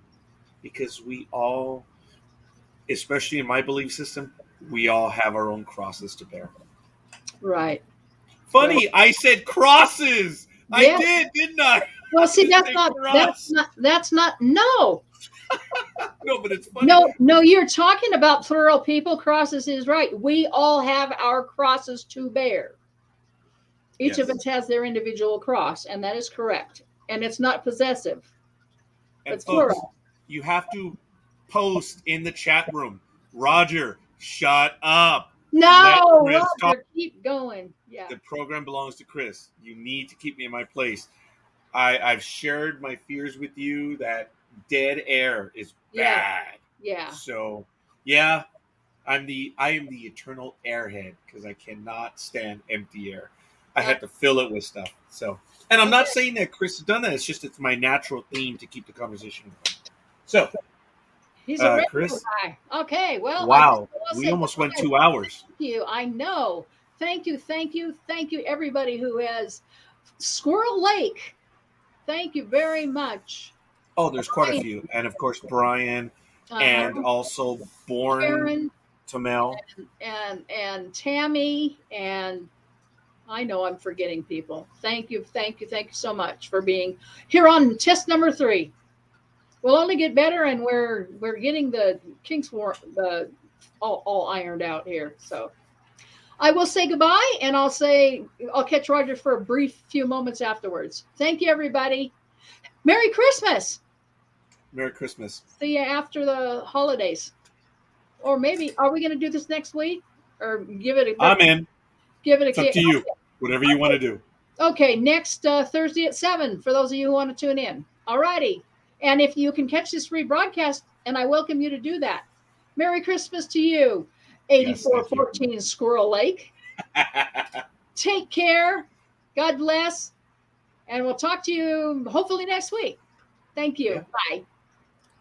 because we all, especially in my belief system, we all have our own crosses to bear. Right. Funny, right. I said crosses. Yeah. I did, didn't I? Well, see, that's not, no. No, but it's funny. No, you're talking about plural people. Crosses is right. We all have our crosses to bear. Each of us has their individual cross, and that is correct. And it's not possessive. And it's folks, plural. You have to post in the chat room, Roger, shut up. Let No, Kris talk. Roger, keep going. Yeah. The program belongs to Kris. You need to keep me in my place. I've shared my fears with you that dead air is Yeah. bad. Yeah. So yeah, I am the eternal airhead because I cannot stand empty air. I Uh, had to fill it with stuff. So, and I'm not okay. saying that Kris has done that. It's just it's my natural theme to keep the conversation going. So, He's a radio Kris, guy. Okay. Well, I just wow, want to we say almost went goodbye. 2 hours. Thank you. I know. Thank you. Thank you. Thank you, everybody who has Squirrel Lake. Thank you very much. Oh, there's quite a Brian, few, and of course Brian, and uh-huh. also Born Karen Tamel. and Tammy, and I know I'm forgetting people. Thank you. Thank you. Thank you so much for being here on test number 3. We'll only get better, and we're getting the kinks the all ironed out here. So I will say goodbye, and I'll catch Roger for a brief few moments afterwards. Thank you, everybody. Merry Christmas. Merry Christmas. See you after the holidays, or maybe are we going to do this next week, or I'm in. give it a It's up kick? to you. Whatever you want to do. Okay, next Thursday at 7 for those of you who want to tune in. All righty. And if you can catch this rebroadcast, and I welcome you to do that. Merry Christmas to you, Yes, thank you. 8414 Squirrel Lake. Take care. God bless. And we'll talk to you hopefully next week. Thank you. Yeah. Bye.